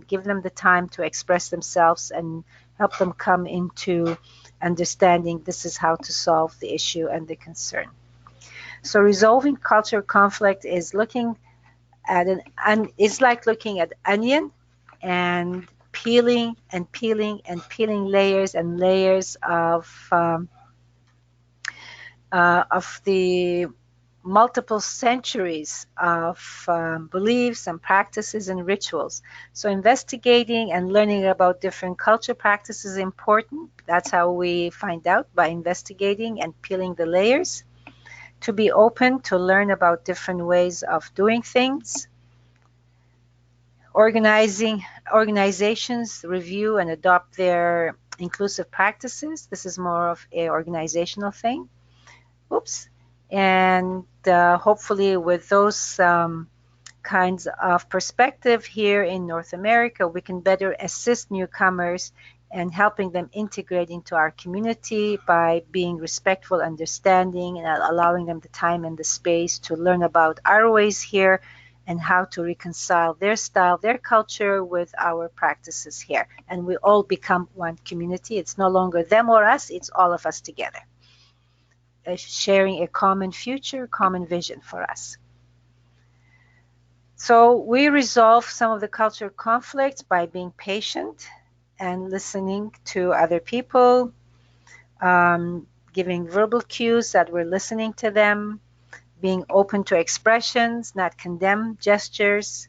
give them the time to express themselves and help them come into understanding this is how to solve the issue and the concern. So resolving cultural conflict is looking at it's like looking at onion and peeling and peeling and peeling layers and layers of the multiple centuries of beliefs and practices and rituals. So investigating and learning about different culture practices is important. That's how we find out, by investigating and peeling the layers. To be open to learn about different ways of doing things. Organizations review and adopt their inclusive practices. This is more of an organizational thing. Oops. And hopefully with those kinds of perspective here in North America, we can better assist newcomers and helping them integrate into our community by being respectful, understanding, and allowing them the time and the space to learn about our ways here and how to reconcile their style, their culture with our practices here. And we all become one community. It's no longer them or us, it's all of us together, sharing a common future, common vision for us. So we resolve some of the cultural conflicts by being patient and listening to other people, giving verbal cues that we're listening to them, being open to expressions, not condemn gestures,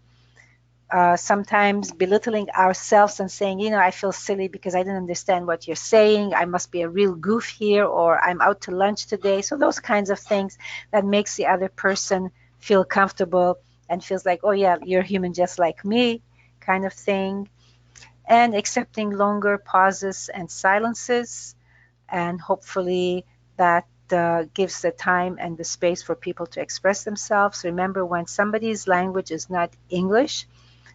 sometimes belittling ourselves and saying, I feel silly because I didn't understand what you're saying. I must be a real goof here, or I'm out to lunch today. So those kinds of things that makes the other person feel comfortable and feels like, oh yeah, you're human just like me, kind of thing. And accepting longer pauses and silences, and hopefully that gives the time and the space for people to express themselves. Remember, when somebody's language is not English,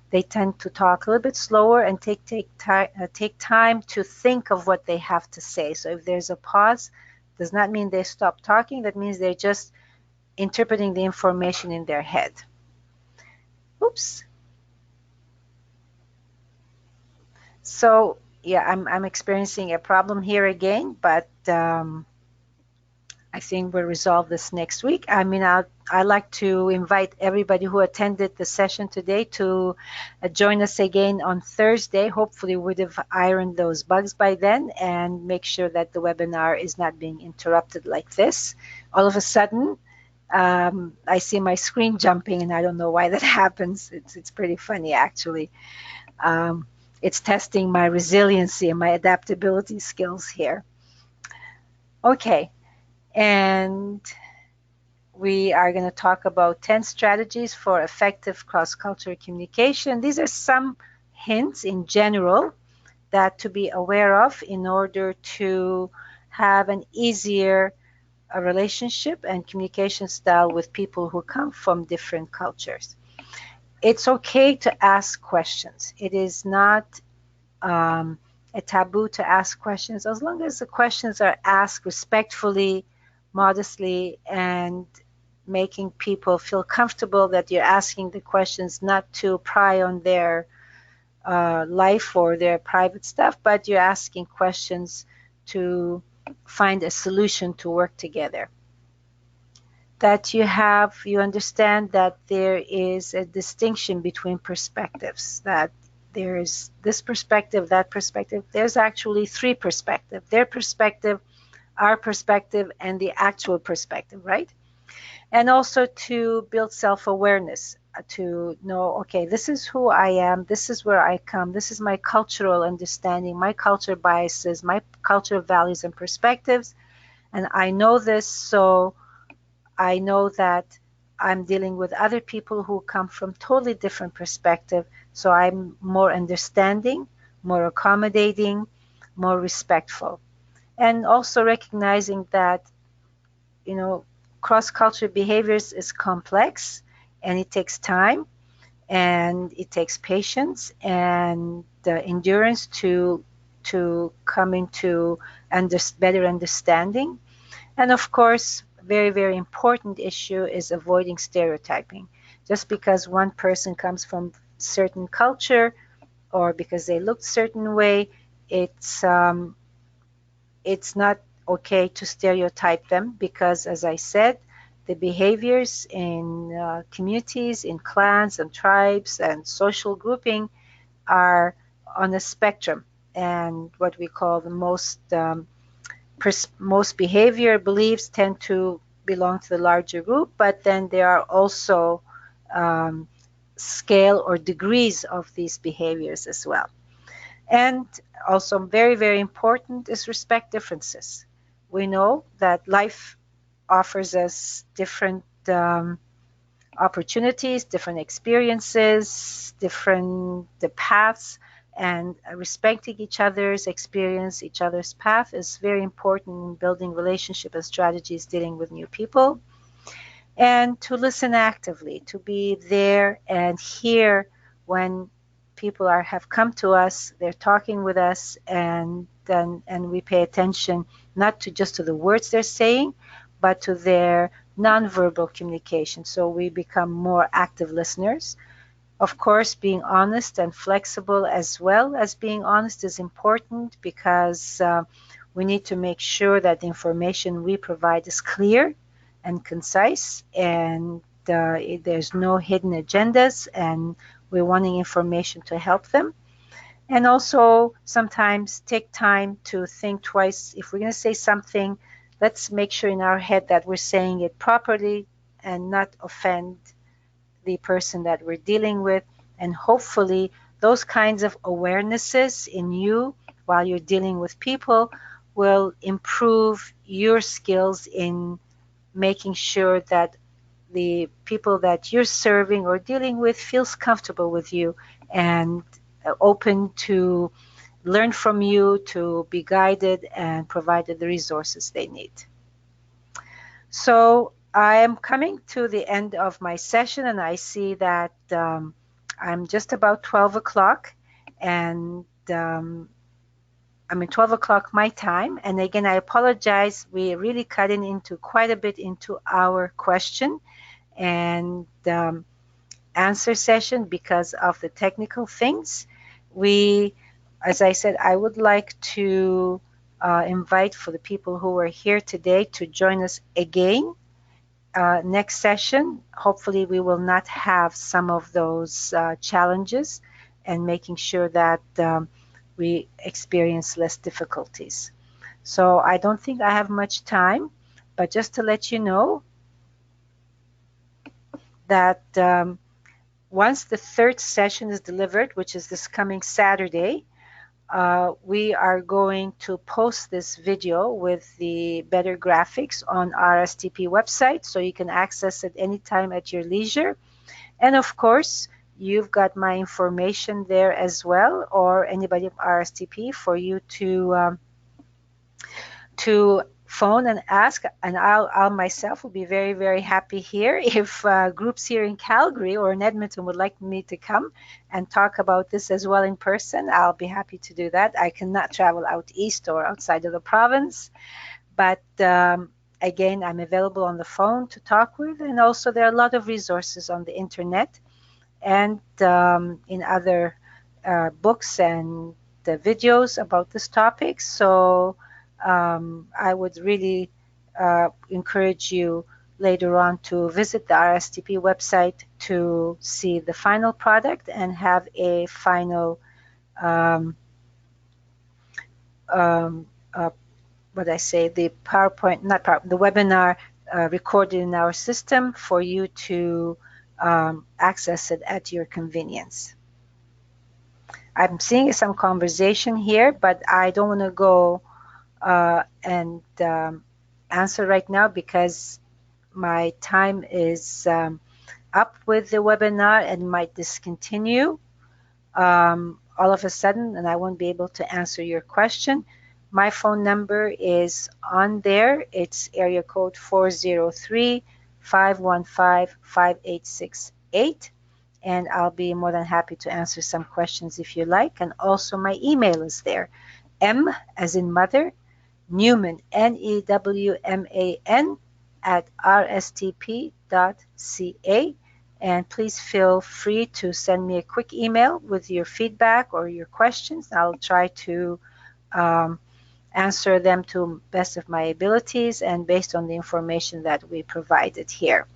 they tend to talk a little bit slower and take time to think of what they have to say. So if there's a pause, does not mean they stop talking. That means they're just interpreting the information in their head. Oops. So yeah, I'm experiencing a problem here again, but I think we'll resolve this next week. I mean, I'd like to invite everybody who attended the session today to join us again on Thursday. Hopefully, we would have ironed those bugs by then and make sure that the webinar is not being interrupted like this. All of a sudden, I see my screen jumping, and I don't know why that happens. It's pretty funny, actually. Um, it's testing my resiliency and my adaptability skills here. Okay. And we are going to talk about 10 strategies for effective cross-cultural communication. These are some hints in general that to be aware of in order to have an easier relationship and communication style with people who come from different cultures. It's okay to ask questions. It is not a taboo to ask questions, as long as the questions are asked respectfully, modestly, and making people feel comfortable that you're asking the questions not to pry on their life or their private stuff, but you're asking questions to find a solution to work together. That you understand that there is a distinction between perspectives, that there's this perspective, that perspective. There's actually three perspectives: their perspective, our perspective, and the actual perspective, right? And also to build self-awareness, to know, okay, this is who I am, this is where I come, this is my cultural understanding, my culture biases, my cultural values and perspectives, and I know this, so I know that I'm dealing with other people who come from totally different perspective, so I'm more understanding, more accommodating, more respectful. And also recognizing that, cross-cultural behaviors is complex, and it takes time, and it takes patience and endurance to come into better understanding. And of course, very, very important issue is avoiding stereotyping. Just because one person comes from certain culture or because they look certain way, it's not okay to stereotype them, because, as I said, the behaviors in communities, in clans and tribes and social grouping are on a spectrum. And what we call the most behavior beliefs tend to belong to the larger group, but then there are also scale or degrees of these behaviors as well. And also very, very important is respect differences. We know that life offers us different opportunities, different experiences, different paths, and respecting each other's experience, each other's path is very important in building relationship and strategies dealing with new people. And to listen actively, to be there and hear when people have come to us, they're talking with us, and we pay attention not to just to the words they're saying, but to their nonverbal communication. So we become more active listeners. Of course, being honest and flexible, as well as being honest, is important, because we need to make sure that the information we provide is clear and concise, and there's no hidden agendas, and we're wanting information to help them. And also sometimes take time to think twice. If we're going to say something, let's make sure in our head that we're saying it properly and not offend the person that we're dealing with. And hopefully those kinds of awarenesses in you while you're dealing with people will improve your skills in making sure that the people that you're serving or dealing with feels comfortable with you and open to learn from you, to be guided and provided the resources they need. So I am coming to the end of my session, and I see that I'm just about 12 o'clock, and I mean 12 o'clock my time. And again, I apologize. We really cut into quite a bit into our question and answer session because of the technical things. We, as I said, I would like to invite for the people who are here today to join us again next session. Hopefully we will not have some of those challenges and making sure that we experience less difficulties. So I don't think I have much time, but just to let you know that once the third session is delivered, which is this coming Saturday, we are going to post this video with the better graphics on RSTP website, so you can access it anytime at your leisure. And of course, you've got my information there as well, or anybody of RSTP for you to phone and ask, and I'll myself will be very, very happy here. If groups here in Calgary or in Edmonton would like me to come and talk about this as well in person, I'll be happy to do that. I cannot travel out east or outside of the province, but again, I'm available on the phone to talk with, and also there are a lot of resources on the internet and in other books and the videos about this topic. So I would really encourage you later on to visit the RSTP website to see the final product and have a final what I say, the PowerPoint, not PowerPoint, the webinar recorded in our system for you to access it at your convenience. I'm seeing some conversation here, but I don't want to go and answer right now because my time is up with the webinar and might discontinue all of a sudden, and I won't be able to answer your question. My phone number is on there. It's area code 403-515-5868. And I'll be more than happy to answer some questions if you like. And also my email is there. M as in mother, Newman, Newman, at rstp.ca. And please feel free to send me a quick email with your feedback or your questions. I'll try to answer them to best of my abilities and based on the information that we provided here.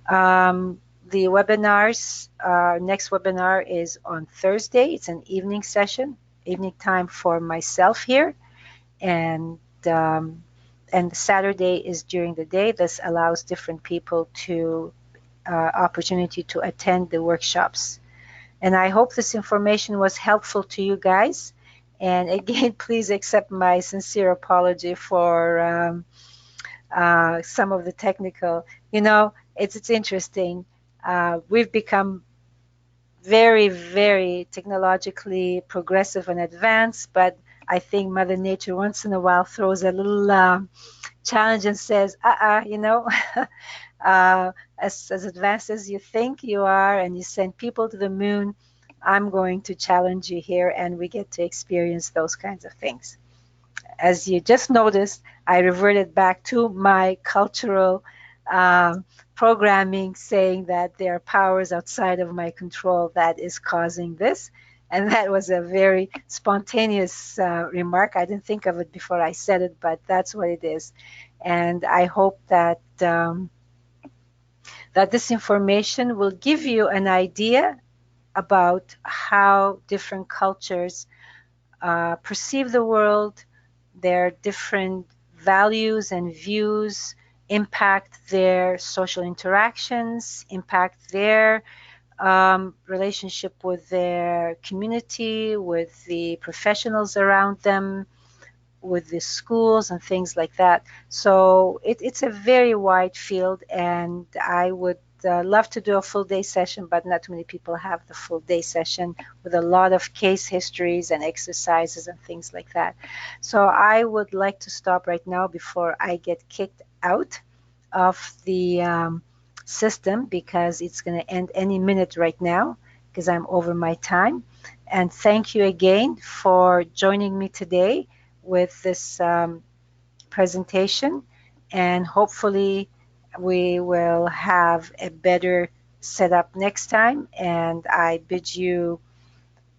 The webinars, next webinar is on Thursday. It's an evening session, evening time for myself here. And Saturday is during the day. This allows different people to opportunity to attend the workshops. And I hope this information was helpful to you guys. And again, please accept my sincere apology for some of the technical. You know, it's interesting. We've become very, very technologically progressive and advanced, but I think Mother Nature once in a while throws a little challenge and says, you know, as advanced as you think you are and you send people to the moon, I'm going to challenge you here, and we get to experience those kinds of things. As you just noticed, I reverted back to my cultural programming, saying that there are powers outside of my control that is causing this. And that was a very spontaneous remark. I didn't think of it before I said it, but that's what it is. And I hope that that this information will give you an idea about how different cultures perceive the world, their different values and views impact their social interactions, impact their relationship with their community, with the professionals around them, with the schools and things like that. So it's a very wide field, and I would love to do a full day session, but not too many people have the full day session with a lot of case histories and exercises and things like that. So I would like to stop right now before I get kicked out of the system, because it's going to end any minute right now because I'm over my time. And thank you again for joining me today with this presentation. And hopefully, we will have a better setup next time. And I bid you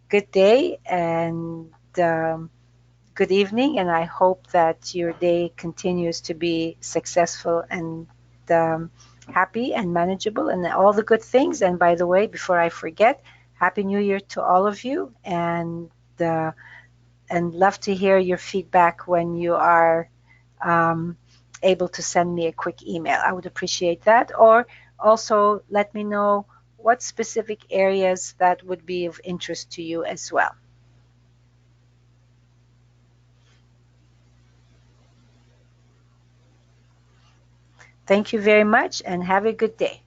good day and good evening. And I hope that your day continues to be successful and um, happy and manageable and all the good things. And by the way, before I forget, Happy New Year to all of you. Uh, and love to hear your feedback when you are um, able to send me a quick email. I would appreciate that. Or also let me know what specific areas that would be of interest to you as well. Thank you very much and have a good day.